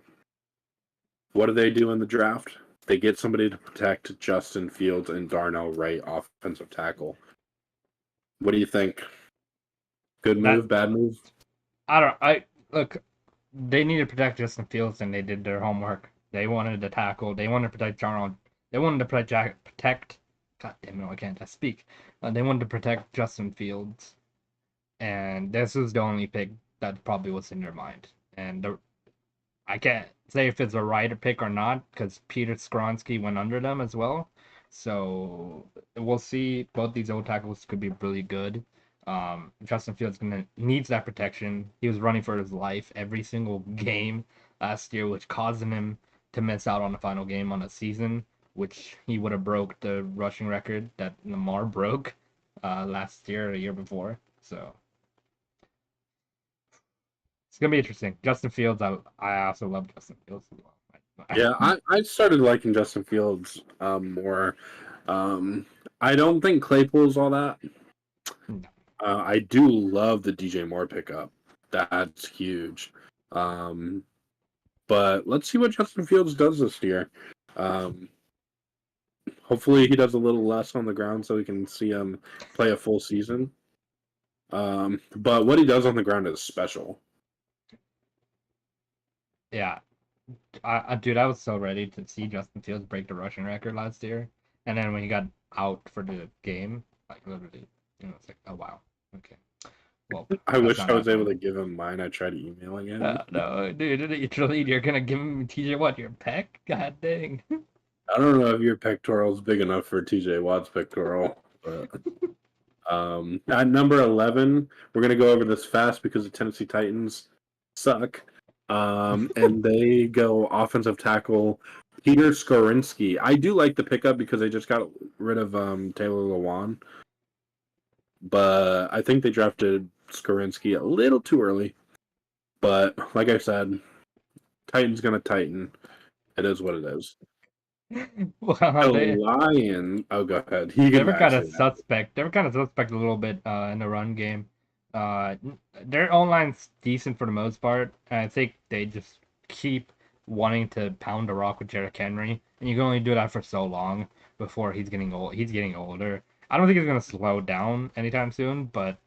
What do they do in the draft? They get somebody to protect Justin Fields and Darnell Wright, offensive tackle. What do you think? Good move, bad move? Look, they need to protect Justin Fields, and they did their homework. They wanted to tackle. They wanted to protect Darnell. They wanted to protect. God damn it! I can't speak. They wanted to protect Justin Fields, and this was the only pick that probably was in their mind. And I can't say if it's a right pick or not because Peter Skronsky went under them as well. So we'll see. Both these old tackles could be really good. Justin Fields needs that protection. He was running for his life every single game last year, which caused him to miss out on the final game on the season, which he would have broke the rushing record that Lamar broke last year or the year before. So it's gonna be interesting. Justin Fields, I also love Justin Fields as well. Yeah, I started liking Justin Fields more. I don't think Claypool's all that. No. I do love the DJ Moore pickup. That's huge. But let's see what Justin Fields does this year. Hopefully he does a little less on the ground so we can see him play a full season. But what he does on the ground is special. Yeah, dude, I was so ready to see Justin Fields break the rushing record last year, and then when he got out for the game, like literally, it's like, oh wow, okay. Well, I wish I was able to give him mine. I tried emailing him. No, dude, literally, you're gonna give him TJ Watt your pec? God dang. I don't know if your pectoral is big enough for TJ Watt's pectoral. But, at number 11, we're gonna go over this fast because the Tennessee Titans suck. And they go offensive tackle Peter Skorinski. I do like the pickup because they just got rid of Taylor Lewan. But I think they drafted Skorinski a little too early. But like I said, Titan's gonna tighten. It is what it is. Well, Lion. Oh, go ahead. They were kind of suspect. They were kind of suspect a little bit in the run game. Their O-line's decent for the most part, and I think they just keep wanting to pound the rock with Derrick Henry, and you can only do that for so long before he's getting old. He's getting older. I don't think he's gonna slow down anytime soon, but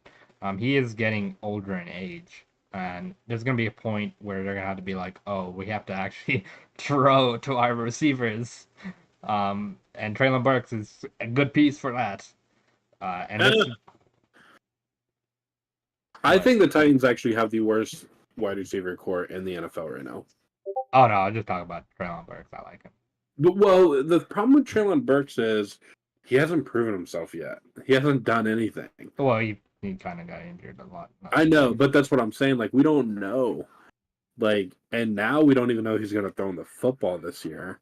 he is getting older in age, and there's gonna be a point where they're gonna have to be like, oh, we have to actually throw to our receivers, and Treylon Burks is a good piece for that. I think the Titans actually have the worst wide receiver core in the NFL right now. Oh no, I'm just talking about Treylon Burks. I like him. But, well, the problem with Treylon Burks is he hasn't proven himself yet. He hasn't done anything. Well, he kind of got injured a lot. I know, but that's what I'm saying. Like, we don't know. Like, and now we don't even know who's going to throw in the football this year.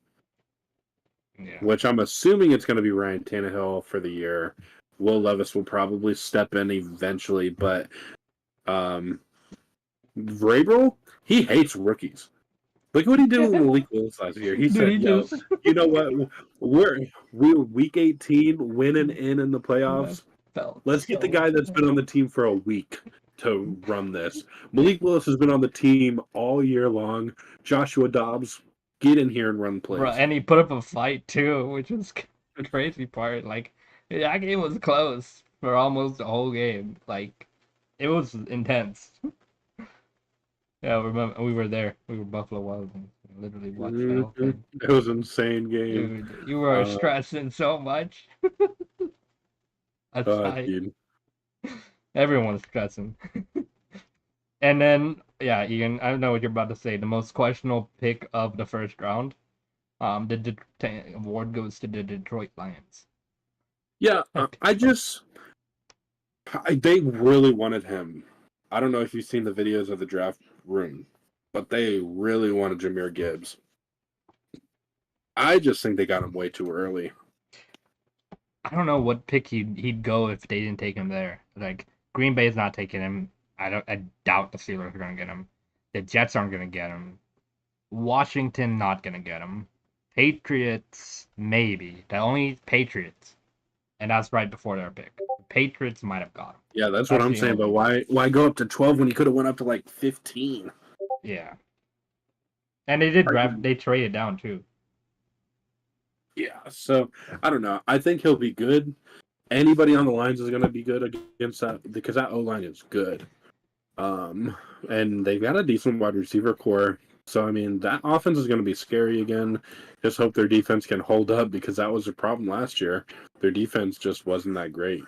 Yeah. Which I'm assuming it's going to be Ryan Tannehill for the year. Will Levis will probably step in eventually, but Vrabel, he hates rookies. Look what he did with Malik Willis last year. He said, "Yo, you know what? We're week 18, winning in the playoffs. Let's get the guy that's been on the team for a week to run this." Malik Willis has been on the team all year long. Joshua Dobbs, get in here and run plays. Bro, and he put up a fight too, which was the crazy part. Like, that game was close for almost the whole game. Like, it was intense. Yeah, remember we were there. We were Buffalo Wild Wings. Literally watched the whole thing. It was an insane game. Dude, you were stressing so much. Dude. Everyone's stressing. And then, yeah, Ian, I don't know what you're about to say. The most questionable pick of the first round. The award goes to the Detroit Lions. Yeah, they really wanted him. I don't know if you've seen the videos of the draft room, but they really wanted Jahmyr Gibbs. I just think they got him way too early. I don't know what pick he'd go if they didn't take him there. Like, Green Bay's not taking him. I doubt the Steelers are gonna get him. The Jets aren't gonna get him. Washington not gonna get him. Patriots maybe. The only Patriots, and that's right before their pick. The Patriots might have got him. Yeah, that's what I'm saying. But why go up to 12 when you could have went up to like 15? Yeah. And they did draft. They traded down too. Yeah, so I don't know. I think he'll be good. Anybody on the lines is going to be good against that because that O-line is good. And they've got a decent wide receiver core. So, I mean, that offense is going to be scary again. Just hope their defense can hold up because that was a problem last year. Their defense just wasn't that great.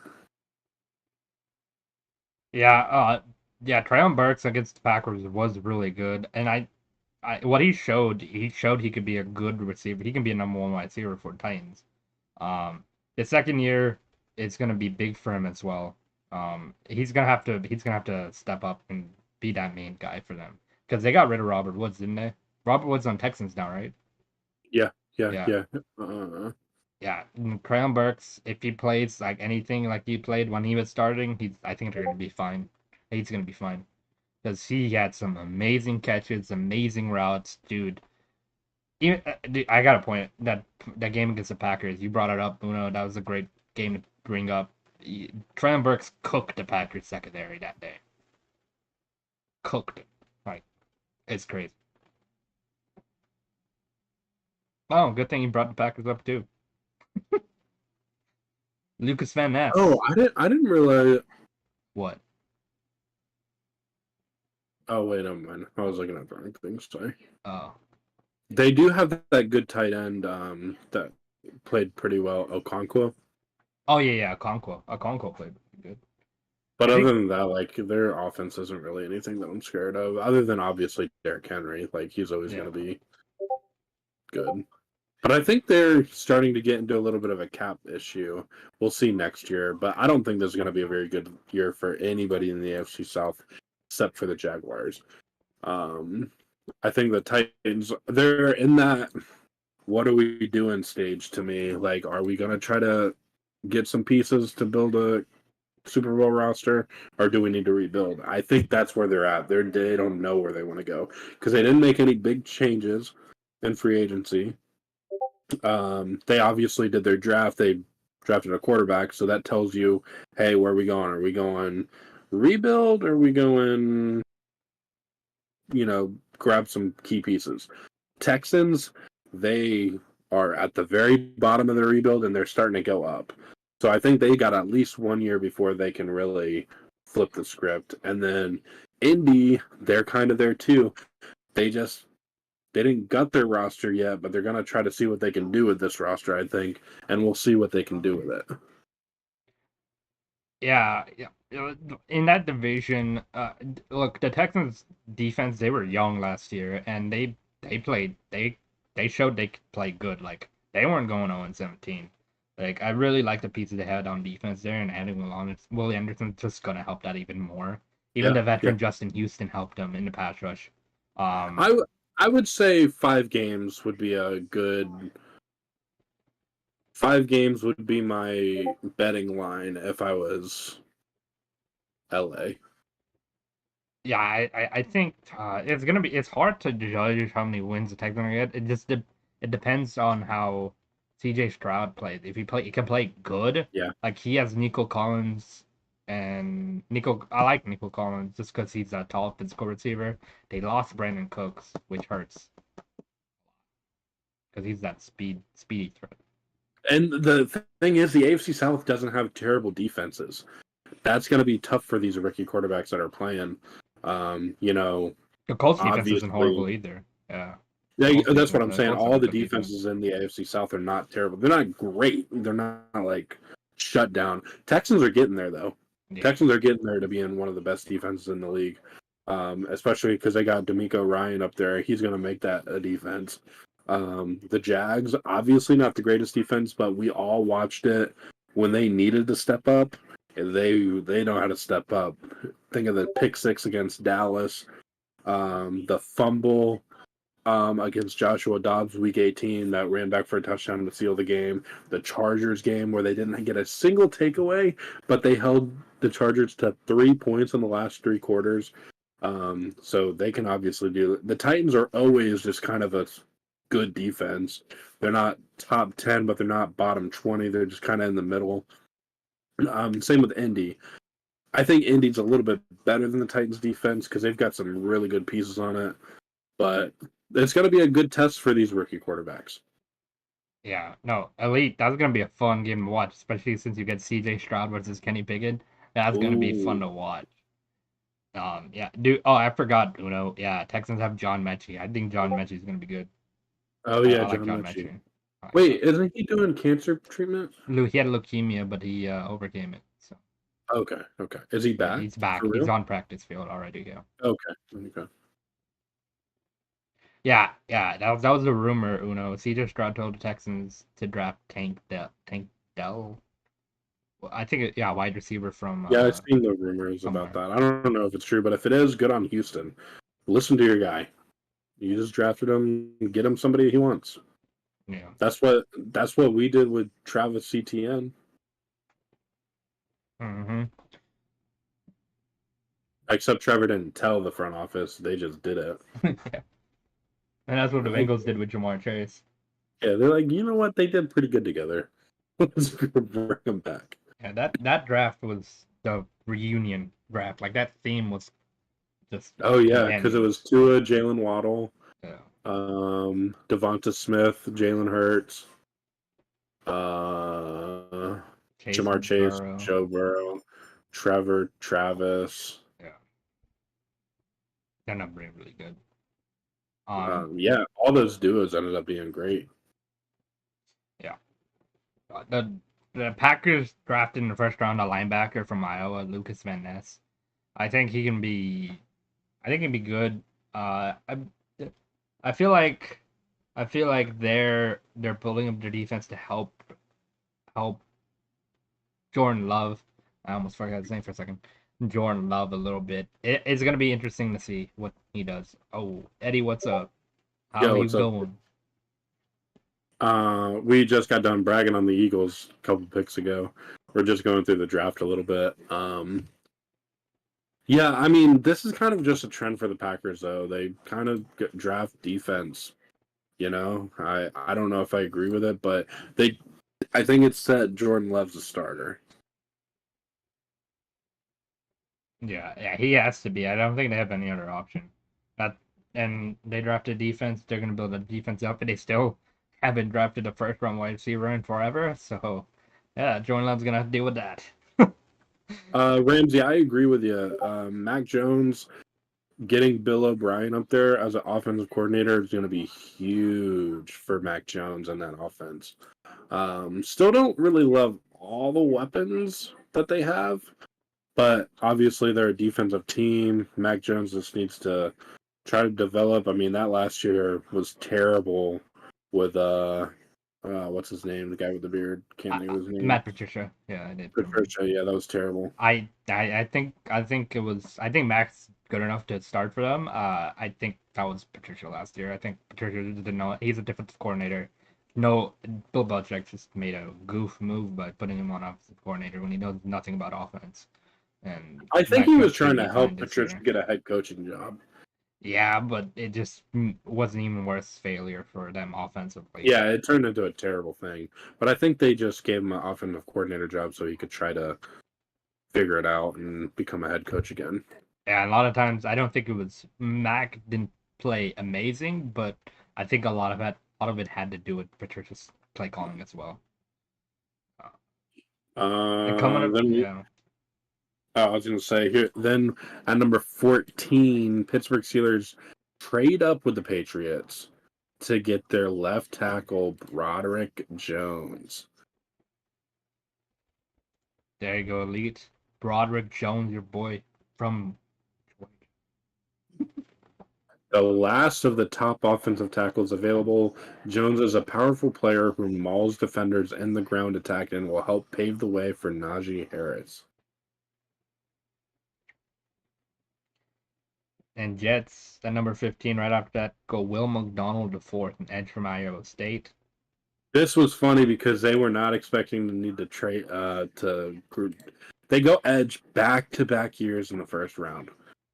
Yeah, Treylon Burks against the Packers was really good. And I what he showed he could be a good receiver. He can be a number one wide receiver for Titans. His second year, it's gonna be big for him as well. He's gonna have to step up and be that main guy for them because they got rid of Robert Woods, didn't they? Robert Woods on Texans now, right? Yeah. Yeah, and Crayon Burks, if he plays like anything like he played when he was starting, I think they're gonna be fine. He's gonna be fine because he had some amazing catches, amazing routes, dude. Even, dude, I got a point that game against the Packers. You brought it up, Uno. That was a great game to bring up. Traylon Burks cooked the Packers secondary that day. Cooked it. Like, it's crazy. Oh, good thing you brought the Packers up too. Lucas Van Ness. Oh, I didn't realize. What? Oh wait, never mind. I was looking at the wrong thing. Sorry. Oh. They do have that good tight end that played pretty well, Okonkwo. Oh yeah, Okonkwo played good. But other than that, like their offense isn't really anything that I'm scared of. Other than obviously Derrick Henry, like he's always going to be good. But I think they're starting to get into a little bit of a cap issue. We'll see next year, but I don't think this is going to be a very good year for anybody in the AFC South, except for the Jaguars. I think the Titans, they're in that what are we doing stage to me. Like, are we going to try to get some pieces to build a Super Bowl roster, or do we need to rebuild? I think that's where they're at. They don't know where they want to go because they didn't make any big changes in free agency. They obviously did their draft. They drafted a quarterback, so that tells you, hey, where are we going? Are we going rebuild, or are we going, grab some key pieces? Texans, they are at the very bottom of the rebuild, and they're starting to go up. So I think they got at least 1 year before they can really flip the script. And then Indy, they're kind of there too. They didn't gut their roster yet, but they're going to try to see what they can do with this roster, I think, and we'll see what they can do with it. Yeah. In that division, look, the Texans defense, they were young last year, and they showed they could play good. Like, they weren't going 0-17. Like, I really like the pieces they had on defense there, and adding Will Anderson's just going to help that even more. Even the veteran Justin Houston helped them in the pass rush. I would say 5 games would be a good. 5 games would be my betting line if I was LA. Yeah, I think it's hard to judge how many wins the Texans are gonna get. It depends on how CJ Stroud plays. If he can play good. Yeah. Like he has Nico Collins. And I like Nico Collins just because he's a tall physical receiver. They lost Brandon Cooks, which hurts because he's that speedy threat. And the thing is, the AFC South doesn't have terrible defenses. That's going to be tough for these rookie quarterbacks that are playing. The Colts defense isn't horrible either. Yeah. Yeah, that's what I'm saying. All the defenses in the AFC South are not terrible. They're not great. They're not like shut down. Texans are getting there though. Yeah. Texans are getting there to be in one of the best defenses in the league, especially because they got DeMeco Ryan up there. He's going to make that a defense. The Jags, obviously not the greatest defense, but we all watched it when they needed to step up. They know how to step up. Think of the pick 6 against Dallas, the fumble against Joshua Dobbs week 18 that ran back for a touchdown to seal the game. The Chargers game where they didn't get a single takeaway, but they held the Chargers to 3 points in the last 3 quarters. So they can obviously do it. The Titans are always just kind of a good defense. They're not top 10, but they're not bottom 20. They're just kind of in the middle. Same with Indy. I think Indy's a little bit better than the Titans defense because they've got some really good pieces on it. But it's going to be a good test for these rookie quarterbacks. Yeah, no, Elite, that's going to be a fun game to watch, especially since you get CJ Stroud versus Kenny Pickett. That's going to be fun to watch. Yeah, dude. Oh, I forgot, Uno. Yeah, Texans have John Mechie. I think John Mechie is going to be good. Oh, yeah, I John Mechie. Wait, isn't he doing cancer treatment? He had leukemia, but he overcame it. So. Okay. Is he back? Yeah, he's back. He's on practice field already, yeah. Okay. Yeah, that was the rumor. Uno Cedar Stroud told the Texans to draft Tank Dell. Well, I think wide receiver from Yeah, I've seen the rumors about somewhere. that. I don't know if it's true, but if it is, good on Houston. Listen to your guy. You just drafted him, get him somebody he wants. Yeah. That's what we did with Travis Etienne. Mm-hmm. Except Trevor didn't tell the front office; they just did it. Yeah. And that's what the Like, Bengals did with Jamar Chase. yeah, they're like, you know what? They did pretty good together. Let's bring him back. Yeah, that draft was the reunion draft. Like that theme was just Oh yeah, because it unending. was Tua, Jalen Waddle, Yeah. Devonta Smith, Jalen Hurts, uh, Jamar Chase, Burrow. Joe Burrow, Trevor, Travis. Yeah. They're not really good. Yeah, all those duos ended up being great. Yeah. The Packers drafted in the first round a linebacker from Iowa, Lucas Van Ness. I think he can be good. I feel like they're building up their defense to help Jordan Love. I almost forgot his name for a second. Jordan Love a little bit. It's gonna be interesting to see what he does. Oh, Eddie, what's up? How you What's up? going? We just got done bragging on the Eagles a couple picks ago. We're just going through the draft a little bit. Yeah, I mean, this is kind of just a trend for the Packers, though. They kind of draft defense. You know, I don't know if I agree with it, but I think it's set Jordan Love's a starter. Yeah, he has to be. I don't think they have any other option. And they drafted defense. They're gonna build a defense up, and they still haven't drafted a first round wide receiver in forever. So, yeah, Jordan Love's gonna have to deal with that. Ramsey, I agree with you. Mac Jones getting Bill O'Brien up there as an offensive coordinator is going to be huge for Mac Jones and that offense. Still don't really love all the weapons that they have, but obviously they're a defensive team. Mac Jones just needs to try to develop. I mean, that last year was terrible with what's his name? The guy with the beard. Can't think of his name. Matt Patricia. Yeah, I did. Patricia. Yeah, that was terrible. I think it was. I think Mac's good enough to start for them. I think that was Patricia last year. I think Patricia didn't know. He's a defensive coordinator. No, Bill Belichick just made a goof move by putting him on offensive coordinator when he knows nothing about offense. And I think Mac he was Jones trying should to be help fine this Patricia year. get a head coaching job. Yeah, but it just wasn't even worth failure for them offensively. Yeah, it turned into a terrible thing. But I think they just gave him an offensive coordinator job so he could try to figure it out and become a head coach again. Yeah, a lot of times I don't think it was Mac didn't play amazing, but I think a lot of it had to do with Patricia's play calling as well. Coming up, yeah. I was going to say here. Then at number 14, Pittsburgh Steelers trade up with the Patriots to get their left tackle Broderick Jones. There you go, elite Broderick Jones, your boy from. The last of the top offensive tackles available, Jones is a powerful player who mauls defenders in the ground attack and will help pave the way for Najee Harris. And Jets at number 15. Right after that, go Will McDonald the fourth, an edge from Iowa State. This was funny because they were not expecting to need to trade They go edge back-to-back years in the first round.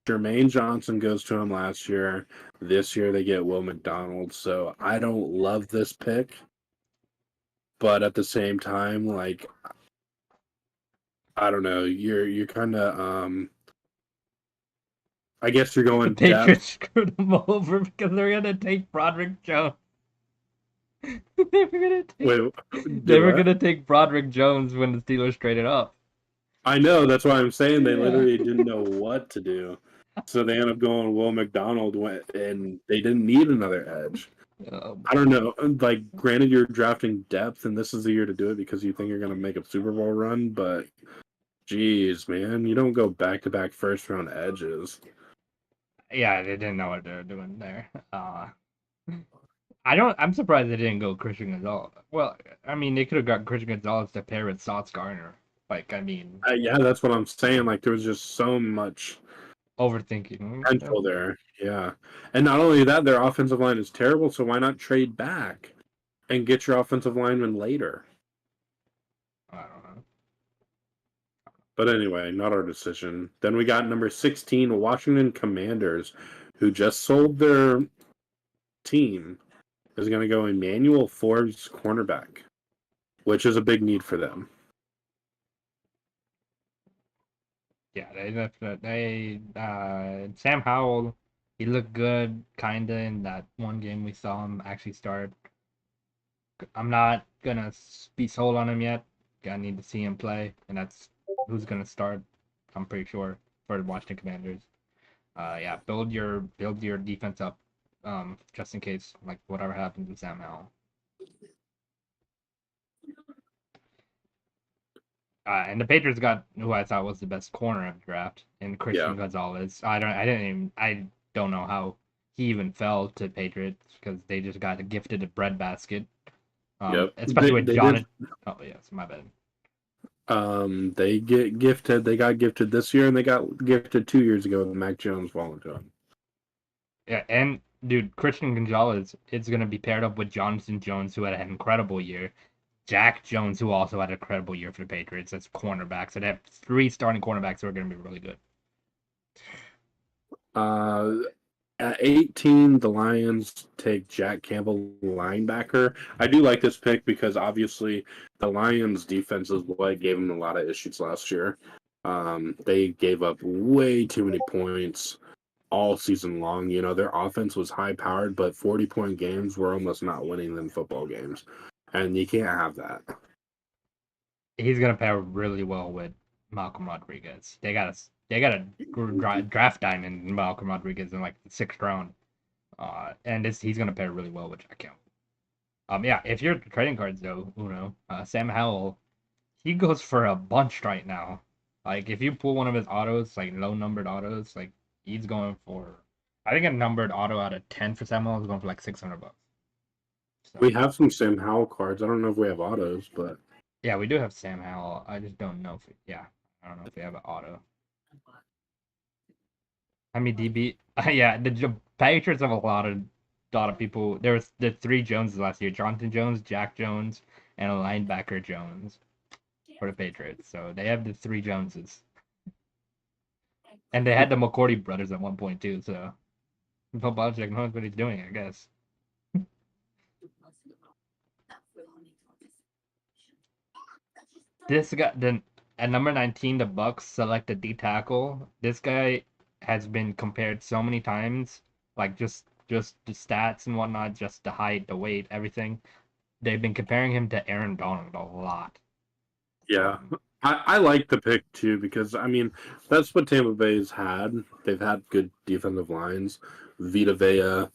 Jermaine Johnson goes to him last year. This year they get Will McDonald. So I don't love this pick, but at the same time, like, I don't know. You're kind of I guess you're going. The Patriots screwed them over because they're gonna take Broderick Jones. They were gonna take Broderick Jones when the Steelers traded up. I know, that's why I'm saying they literally didn't know what to do. So they end up going Will McDonald, and they didn't need another edge. I don't know. Like, granted, you're drafting depth, and this is the year to do it because you think you're going to make a Super Bowl run, but geez, man, you don't go back-to-back first-round edges. Yeah, they didn't know what they were doing there. I'm surprised they didn't go Christian Gonzalez. Well, I mean, they could have got Christian Gonzalez to pair with Sauce Gardner. Like, I mean, Yeah, that's what I'm saying. Like, there was just so much overthinking. potential there. Yeah. And not only that, their offensive line is terrible, so why not trade back and get your offensive lineman later? I don't know. But anyway, not our decision. Then we got number 16, Washington Commanders, who just sold their team, is going to go Emmanuel Forbes cornerback, which is a big need for them. Yeah, Sam Howell, he looked good kinda in that one game we saw him actually start. I'm not gonna be sold on him yet. I need to see him play, and that's who's gonna start. I'm pretty sure for the Washington Commanders. Yeah, build your defense up, just in case like whatever happens with Sam Howell. And the Patriots got who I thought was the best corner of the draft in Christian Gonzalez. I don't know how he even fell to Patriots because they just got gifted a breadbasket. Especially with John. Oh yes, my bad. They got gifted this year, and they got gifted 2 years ago with Mac Jones falling to them. Yeah, and dude, Christian Gonzalez is gonna be paired up with Jonathan Jones, who had an incredible year. Jack Jones, who also had an incredible year for the Patriots. That's cornerbacks. So they have 3 starting cornerbacks who are going to be really good. At 18, the Lions take Jack Campbell, linebacker. I do like this pick because obviously the Lions' defense is what gave them a lot of issues last year. They gave up way too many points all season long. You know, their offense was high-powered, but 40-point games were almost not winning them football games. And you can't have that. He's gonna pair really well with Malcolm Rodriguez. They got a draft diamond in Malcolm Rodriguez in like the 6th round, and he's gonna pair really well with Jack Campbell. Yeah, if you're trading cards though, Uno, Sam Howell, he goes for a bunch right now. Like if you pull one of his autos, like low numbered autos, like he's going for, I think a numbered auto out of 10 for Sam Howell is going for like $600. So, we have some Sam Howell cards. I don't know if we have autos, but yeah, we do have Sam Howell. I just don't know if I don't know if we have an auto. I mean, DB. Yeah, the Patriots have a lot of people. There was the 3 Joneses last year: Jonathan Jones, Jack Jones, and a linebacker Jones for the Patriots. So they have the 3 Joneses, and they had the McCourty brothers at one point too. So Bill Belichick knows what he's doing, I guess. This guy, then at number 19, the Bucks selected D tackle. This guy has been compared so many times, like just the stats and whatnot, just the height, the weight, everything. They've been comparing him to Aaron Donald a lot. Yeah, I like the pick too because I mean that's what Tampa Bay's had. They've had good defensive lines, Vita Vea,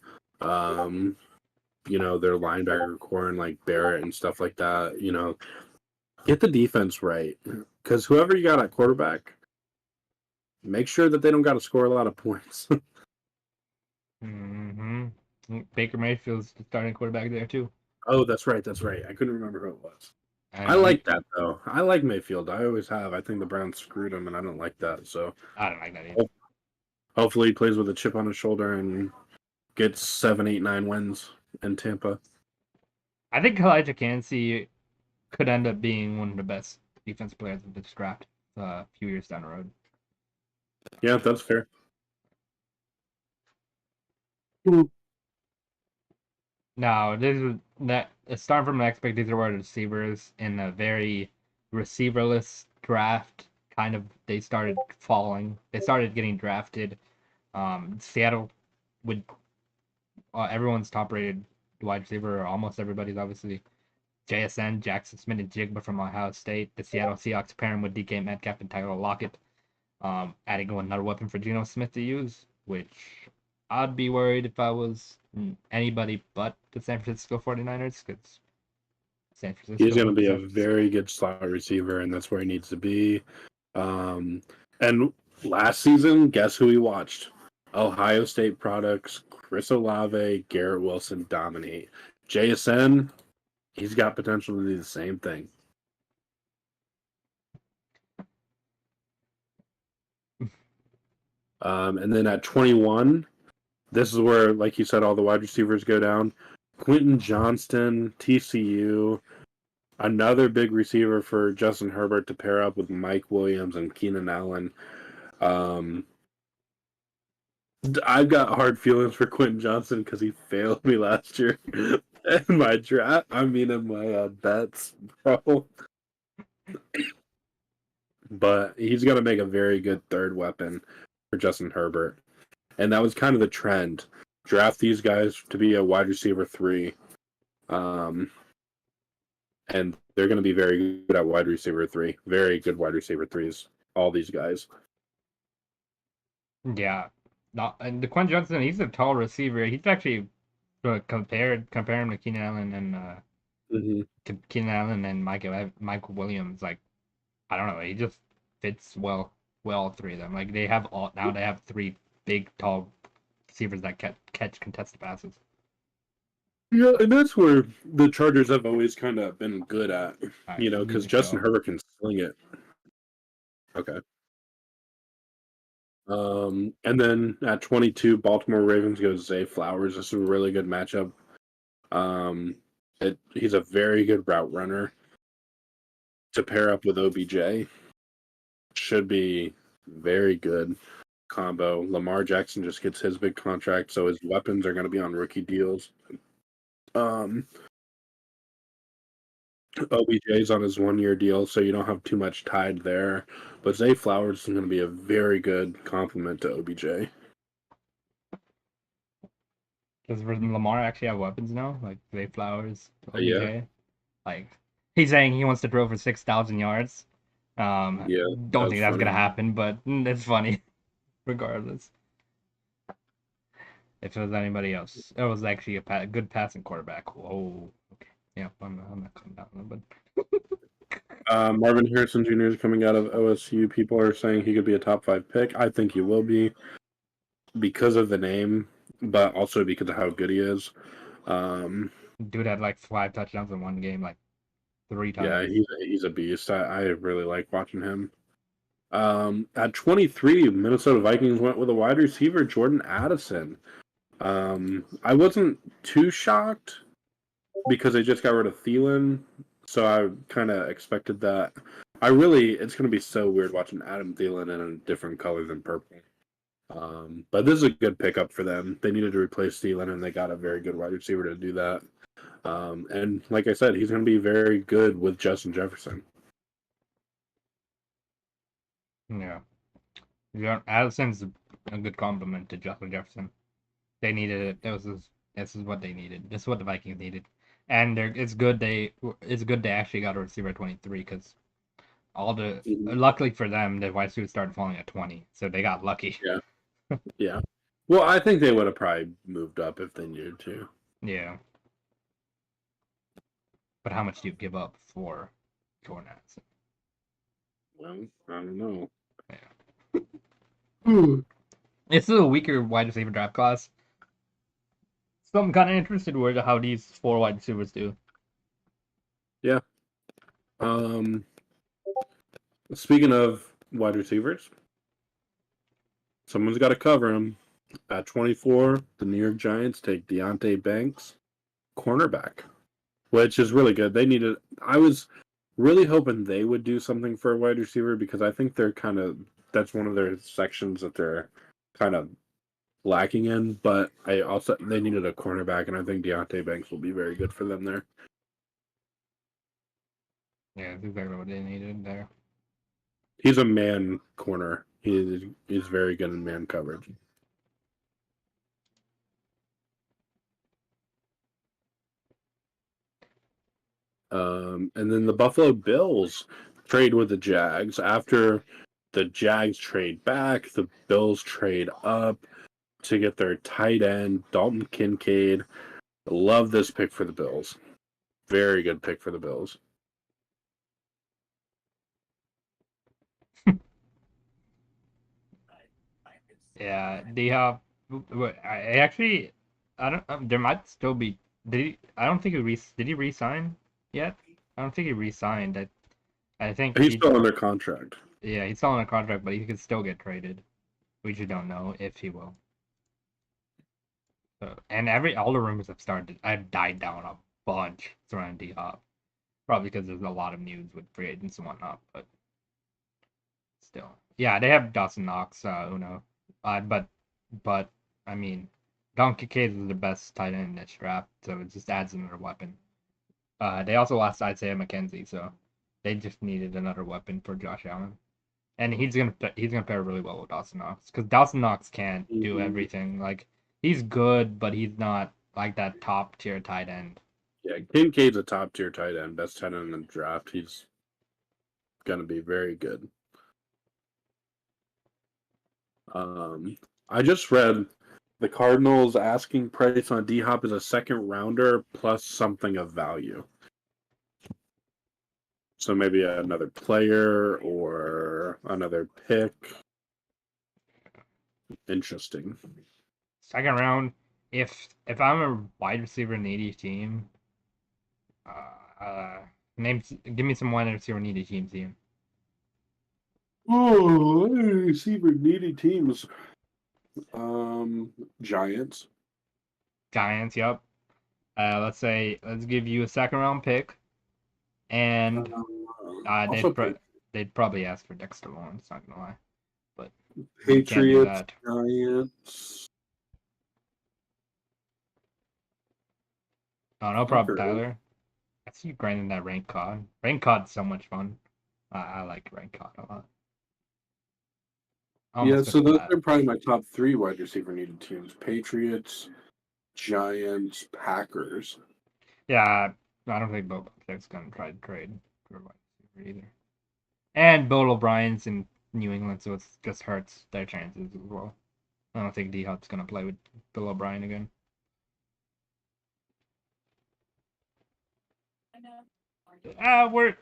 you know, their linebacker core and like Barrett and stuff like that. You know, get the defense right because whoever you got at quarterback, make sure that they don't got to score a lot of points. Baker Mayfield's the starting quarterback there too. Oh, that's right. I couldn't remember who it was. I like that though. I like Mayfield. I always have. I think the Browns screwed him, and I don't like that. So I don't like that either. Hopefully, he plays with a chip on his shoulder and gets 7, 8, 9 wins in Tampa. I think Elijah Cansey could end up being one of the best defense players of this draft a few years down the road. Yeah, that's fair. No, starting from an expect these are wide receivers in a very receiverless draft. Kind of, they started falling. They started getting drafted. Seattle would everyone's top rated wide receiver, or almost everybody's obviously JSN, Jackson Smith and Jigba from Ohio State. The Seattle Seahawks pairing with DK Metcalf and Tyler Lockett, adding another weapon for Geno Smith to use, which I'd be worried if I was anybody but the San Francisco 49ers, because San Francisco. He's going to be a very good slot receiver, and that's where he needs to be. And last season, guess who we watched? Ohio State products, Chris Olave, Garrett Wilson dominate. JSN, he's got potential to do the same thing. And then at 21, this is where, like you said, all the wide receivers go down. Quentin Johnston, TCU, another big receiver for Justin Herbert to pair up with Mike Williams and Keenan Allen. I've got hard feelings for Quentin Johnston because he failed me last year in my draft. I mean, in my bets, bro. But he's going to make a very good third weapon for Justin Herbert. And that was kind of the trend. Draft these guys to be a wide receiver 3. And they're going to be very good at wide receiver 3. Very good wide receiver 3s. All these guys. Yeah. And the Quentin Johnson, he's a tall receiver. He's actually compare him to Keenan Allen and Michael Williams. Like, I don't know, he just fits well, three of them. Like they have 3 big, tall receivers that catch contested passes. Yeah, and that's where the Chargers have always kind of been good at, because Justin Herbert can sling it. Okay. And then at 22, Baltimore Ravens goes Zay Flowers. This is a really good matchup. He's a very good route runner to pair up with OBJ. Should be very good combo. Lamar Jackson just gets his big contract, so his weapons are going to be on rookie deals. OBJ's on his 1-year deal, so you don't have too much tied there. But Zay Flowers is going to be a very good complement to OBJ. Does Lamar actually have weapons now? Like Zay Flowers, OBJ? Yeah. Like, he's saying he wants to throw for 6,000 yards. Yeah. Don't think that's going to happen, but it's funny. Regardless. If it was anybody else. It was actually a good passing quarterback. Whoa. Okay. Yeah, I'm not coming down a little bit. Marvin Harrison Jr. is coming out of OSU. People are saying he could be a top 5 pick. I think he will be because of the name, but also because of how good he is. Dude had like 5 touchdowns in one game, like 3 times. Yeah, he's a beast. I really like watching him. At 23, Minnesota Vikings went with a wide receiver, Jordan Addison. I wasn't too shocked because they just got rid of Thielen, so I kind of expected that. It's going to be so weird watching Adam Thielen in a different color than purple. But this is a good pickup for them. They needed to replace Thielen, and they got a very good wide receiver to do that. And like I said, he's going to be very good with Justin Jefferson. Yeah. Addison's a good compliment to Justin Jefferson. They needed it. This is what they needed. This is what the Vikings needed. And it's good they actually got a receiver at 23 because luckily for them, the wide receivers started falling at 20, so they got lucky. Yeah. Yeah. Well, I think they would have probably moved up if they needed to. Yeah. But how much do you give up for Jordan Addison? Well, I don't know. Yeah. It's a weaker wide receiver draft class. So I'm kind of interested with how these 4 wide receivers do. Yeah. Speaking of wide receivers, someone's got to cover him. At 24, the New York Giants take Deonte Banks, cornerback, which is really good. I was really hoping they would do something for a wide receiver because I think that's one of their sections that they're kind of lacking in, but they needed a cornerback, and I think Deonte Banks will be very good for them there. Yeah, that's exactly what they needed there. He's a man corner. He's very good in man coverage. And then the Buffalo Bills trade with the Jags. After the Jags trade back, the Bills trade up to get their tight end, Dalton Kincaid. I love this pick for the Bills. Very good pick for the Bills. Yeah, D-Hop. I actually, I don't. There might still be. Did he? I don't think did he re-sign yet? I don't think he re-signed. I think He's he. still under contract. Yeah, he's still on a contract, but he could still get traded. We just don't know if he will. So, and all the rumors have died down a bunch surrounding D-Hop. Probably because there's a lot of news with free agents and whatnot, but still. Yeah, they have Dawson Knox, Uno. But I mean, Don Kincaid is the best tight end in this draft, so it just adds another weapon. They also lost Isaiah McKenzie, so they just needed another weapon for Josh Allen, and he's gonna pair really well with Dawson Knox because Dawson Knox can't do everything. Like he's good, but he's not like that top tier tight end. Yeah, Kincaid's a top tier tight end, best tight end in the draft. He's gonna be very good. I just read the Cardinals asking price on D-Hop is a second rounder plus something of value. So maybe another player or another pick. Interesting. Second round, if I'm a wide receiver needy team, give me some wide receiver needy teams, Ian. Oh, receiver needy teams. Giants. Giants, yep. Let's give you a second round pick, and they'd probably ask for Dexter Lawrence. Not gonna lie, but Patriots, Giants. Oh, no problem, Tyler. I see you grinding that rank cod. Rank cod's so much fun. I like rank cod a lot. Yeah, so those are probably my top three wide receiver needed teams: Patriots, Giants, Packers. Yeah, I don't think Bill Belichick's gonna try to trade for wide receiver either. And Bill O'Brien's in New England, so it just hurts their chances as well. I don't think D-Hop's gonna play with Bill O'Brien again. We're.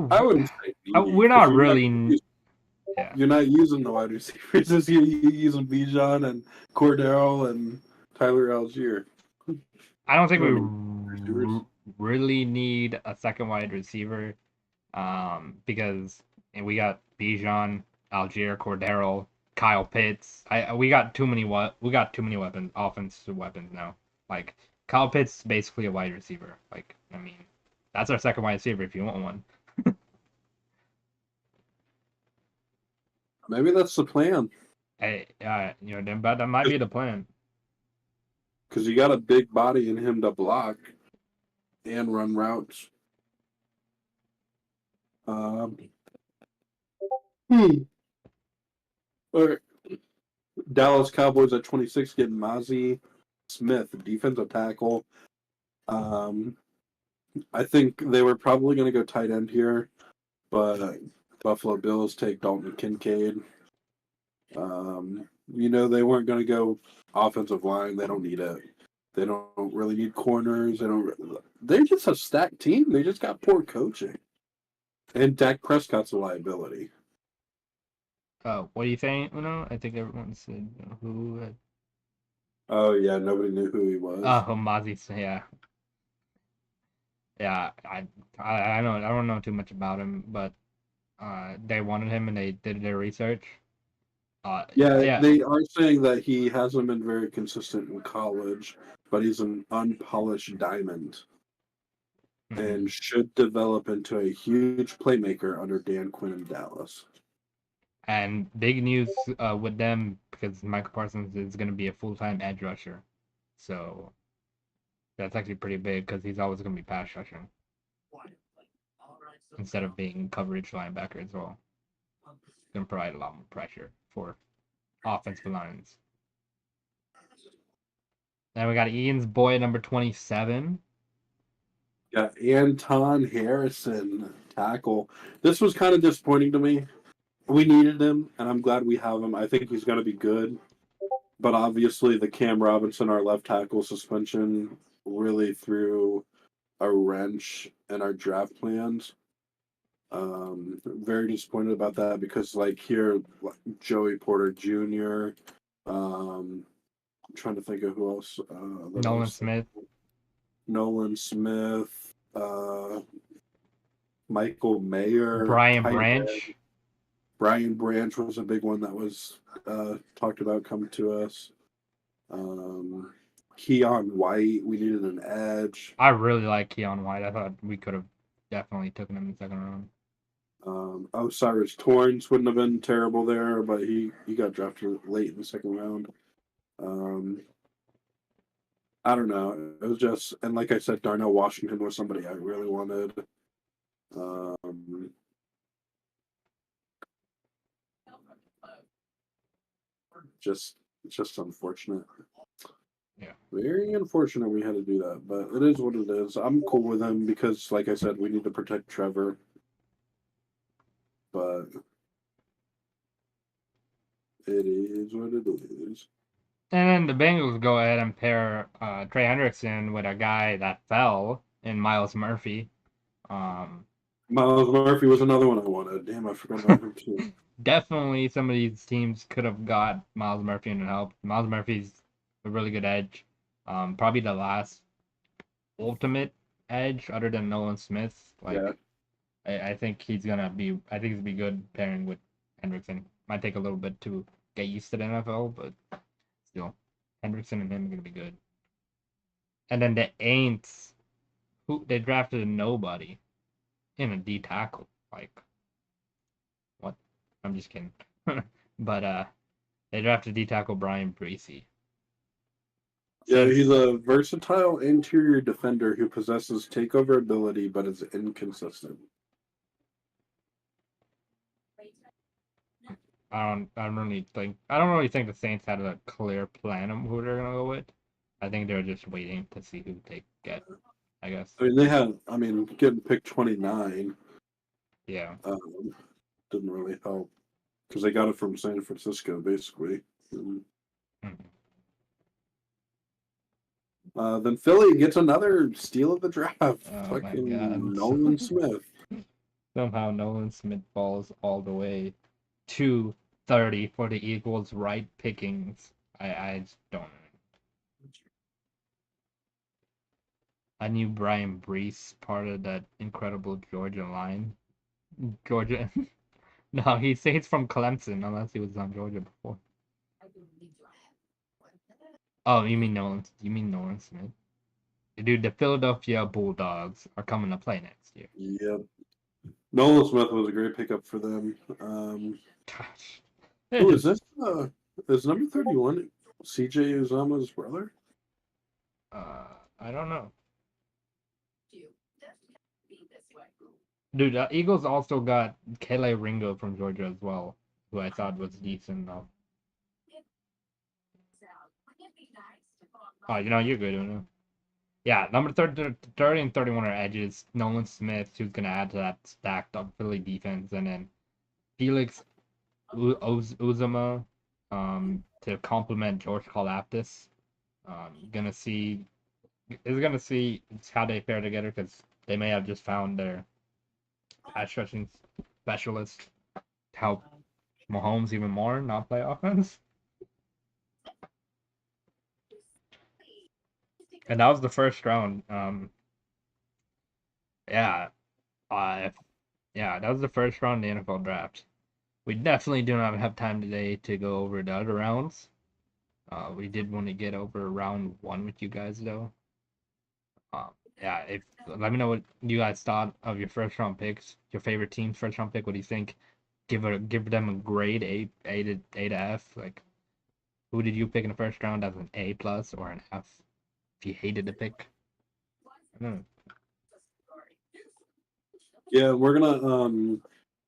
I wouldn't say we're not really. You're not using the wide receivers. You're using Bijan and Cordero and Tyler Algier. I don't think we really need a second wide receiver, because we got Bijan, Algier, Cordero, Kyle Pitts. We got too many weapons, offensive weapons now. Like Kyle Pitts is basically a wide receiver. Like I mean, that's our second wide receiver if you want one. Maybe that's the plan. Hey, that might be the plan. Because you got a big body in him to block and run routes. Dallas Cowboys at 26 getting Mozzie Smith, defensive tackle. I think they were probably going to go tight end here, but Buffalo Bills take Dalton Kincaid. They weren't going to go offensive line. They don't need it. They don't really need corners. They're just a stacked team. They just got poor coaching. And Dak Prescott's a liability. What do you think, Uno? I think everyone said who. Oh yeah, nobody knew who he was. Mozzie, yeah. Yeah, I don't know too much about him, but they wanted him and they did their research. Yeah, they are saying that he hasn't been very consistent in college, but he's an unpolished diamond and should develop into a huge playmaker under Dan Quinn in Dallas. And big news with them because Michael Parsons is going to be a full-time edge rusher. So that's actually pretty big because he's always going to be pass rushing instead of being coverage linebacker as well. It's going to provide a lot more pressure for offensive lines. Then we got Ian's boy, number 27. Got Anton Harrison, tackle. This was kind of disappointing to me. We needed him, and I'm glad we have him. I think he's going to be good. But obviously, the Cam Robinson, our left tackle suspension, really threw a wrench in our draft plans. Very disappointed about that because like here, Joey Porter Jr. I'm trying to think of who else. Nolan Smith. Nolan Smith. Michael Mayer. Brian tight Branch. end. Brian Branch was a big one that was talked about coming to us. Keon White, we needed an edge. I really like Keon White. I thought we could have definitely taken him in the second round. Osiris Torrance wouldn't have been terrible there, but he got drafted late in the second round. I don't know. It was just, and like I said, Darnell Washington was somebody I really wanted. Just unfortunate. Yeah. Very unfortunate we had to do that, but it is what it is. I'm cool with him because, like I said, we need to protect Trevor. But it is what it is. And then the Bengals go ahead and pair Trey Hendrickson with a guy that fell in Miles Murphy. Miles Murphy was another one I wanted. Damn, I forgot about him too. Definitely some of these teams could have got Miles Murphy in to help. Miles Murphy's a really good edge. Probably the last ultimate edge other than Nolan Smith. Like, Yeah. I think he's gonna be good pairing with Hendrickson. Might take a little bit to get used to the NFL, but still, Hendrickson and him are gonna be good. And then the Aints, who they drafted a nobody in a D tackle. Like, what? I'm just kidding. But they drafted D tackle Brian Breesy. Yeah, he's a versatile interior defender who possesses takeover ability but is inconsistent. I don't really think the Saints had a clear plan of who they're gonna go with. I think they're just waiting to see who they get, I guess. I mean, getting picked 29 Yeah. didn't really help because they got it from San Francisco, basically. Then Philly gets another steal of the draft. Fucking Nolan Smith. Somehow Nolan Smith falls all the way to 30 for the Eagles' right pickings. I just don't know. I knew Brian Brees part of that incredible Georgia line. Georgia. No, he's from Clemson, unless he was on Georgia before. Oh, you mean Nolan Smith? Dude, the Philadelphia Bulldogs are coming to play next year. Yep. Nolan Smith was a great pickup for them. Gosh. Who is this? Is number 31 CJ Uzama's brother? I don't know. Dude, the Eagles also got Kele Ringo from Georgia as well, who I thought was decent though. Oh, you're good, you know. Yeah, number 30 and 31 are edges. Nolan Smith, who's going to add to that stacked up Philly defense. And then Felix Uzama to complement George Karlaftis. Gonna see how they pair together because they may have just found their pass rushing specialist to help Mahomes even more not play offense. And that was the first round. That was the first round of the NFL draft. We definitely do not have time today to go over the other rounds. We did want to get over round 1 with you guys though. Let me know what you guys thought of your first round picks. Your favorite team's first round pick. What do you think? Give them a grade A to F. Like, who did you pick in the first round as an A+ or an F? If you hated the pick. I don't know. Yeah, we're gonna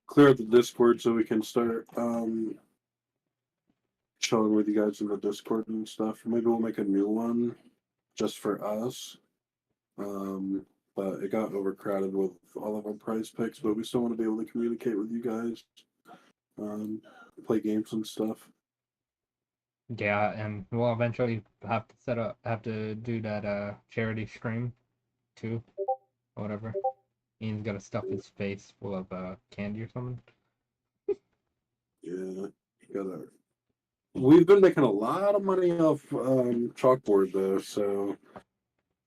clear up the Discord so we can start showing with you guys in the Discord and stuff. Maybe we'll make a new one just for us. But it got overcrowded with all of our prize picks, but we still want to be able to communicate with you guys, play games and stuff. Yeah, and we'll eventually have to do that charity stream too, or whatever. Ian's gotta stuff his face full of candy or something. Yeah, you gotta. We've been making a lot of money off chalkboard though, so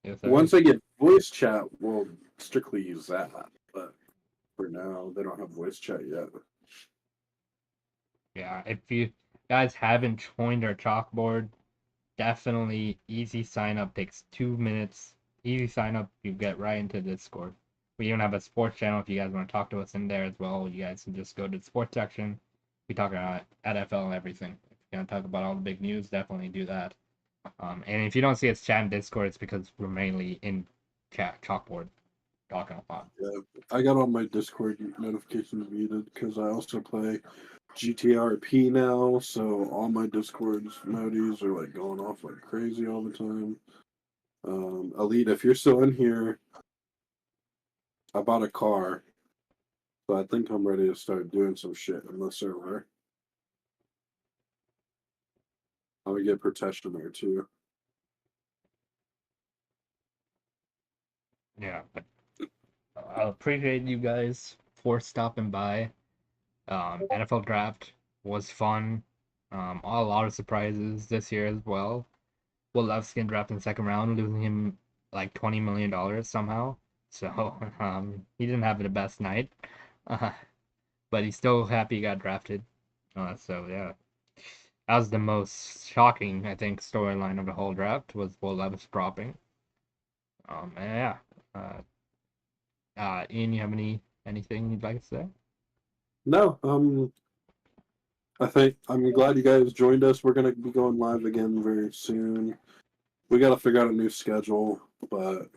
Yes, once I get voice chat, we'll strictly use that. But for now, they don't have voice chat yet. yeah, if you guys haven't joined our chalkboard, definitely easy sign up, takes 2 minutes. Easy sign up, you get right into Discord. We even have a sports channel if you guys want to talk to us in there as well. You guys can just go to the sports section. We talk about NFL and everything. If you're gonna talk about all the big news, definitely do that. And if you don't see us chat in Discord, it's because we're mainly in chalkboard talking a lot. Yeah, I got all my Discord notifications muted because I also play GTRP now, so all my Discord's noties are like going off like crazy all the time. Elite, if you're still in here, I bought a car, so I think I'm ready to start doing some shit in the server. I'm gonna get protection there too. Yeah, but I appreciate you guys for stopping by. NFL draft was fun. A lot of surprises this year as well. Will Levis getting drafted in the second round, losing him like $20 million somehow. So he didn't have the best night, but he's still happy he got drafted. So yeah, that was the most shocking, I think, storyline of the whole draft was Will Levis dropping. And yeah, Ian, you have anything you'd like to say? No, I think I'm glad you guys joined us. We're gonna be going live again very soon. We got to figure out a new schedule, but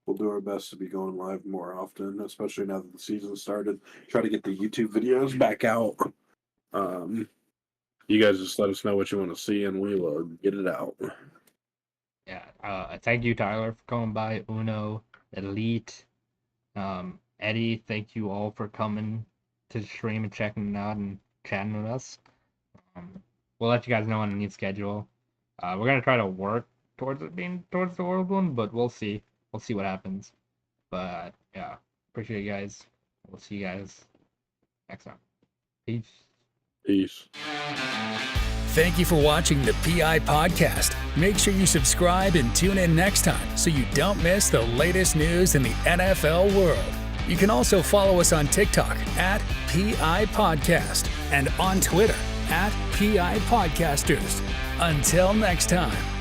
we'll do our best to be going live more often, especially now that the season started. Try to get the YouTube videos back out. You guys just let us know what you want to see, and we will get it out. Yeah, thank you, Tyler, for coming by. Uno, Elite, Eddie, thank you all for coming to the stream and checking it out and chatting with us. We'll let you guys know on a new schedule. We're gonna try to work towards it being towards the World one, but we'll see. We'll see what happens. But yeah, appreciate you guys. We'll see you guys next time. Peace. Peace. Thank you for watching the PI Podcast. Make sure you subscribe and tune in next time so you don't miss the latest news in the NFL world. You can also follow us on TikTok at PI Podcast and on Twitter at PI Podcasters. Until next time.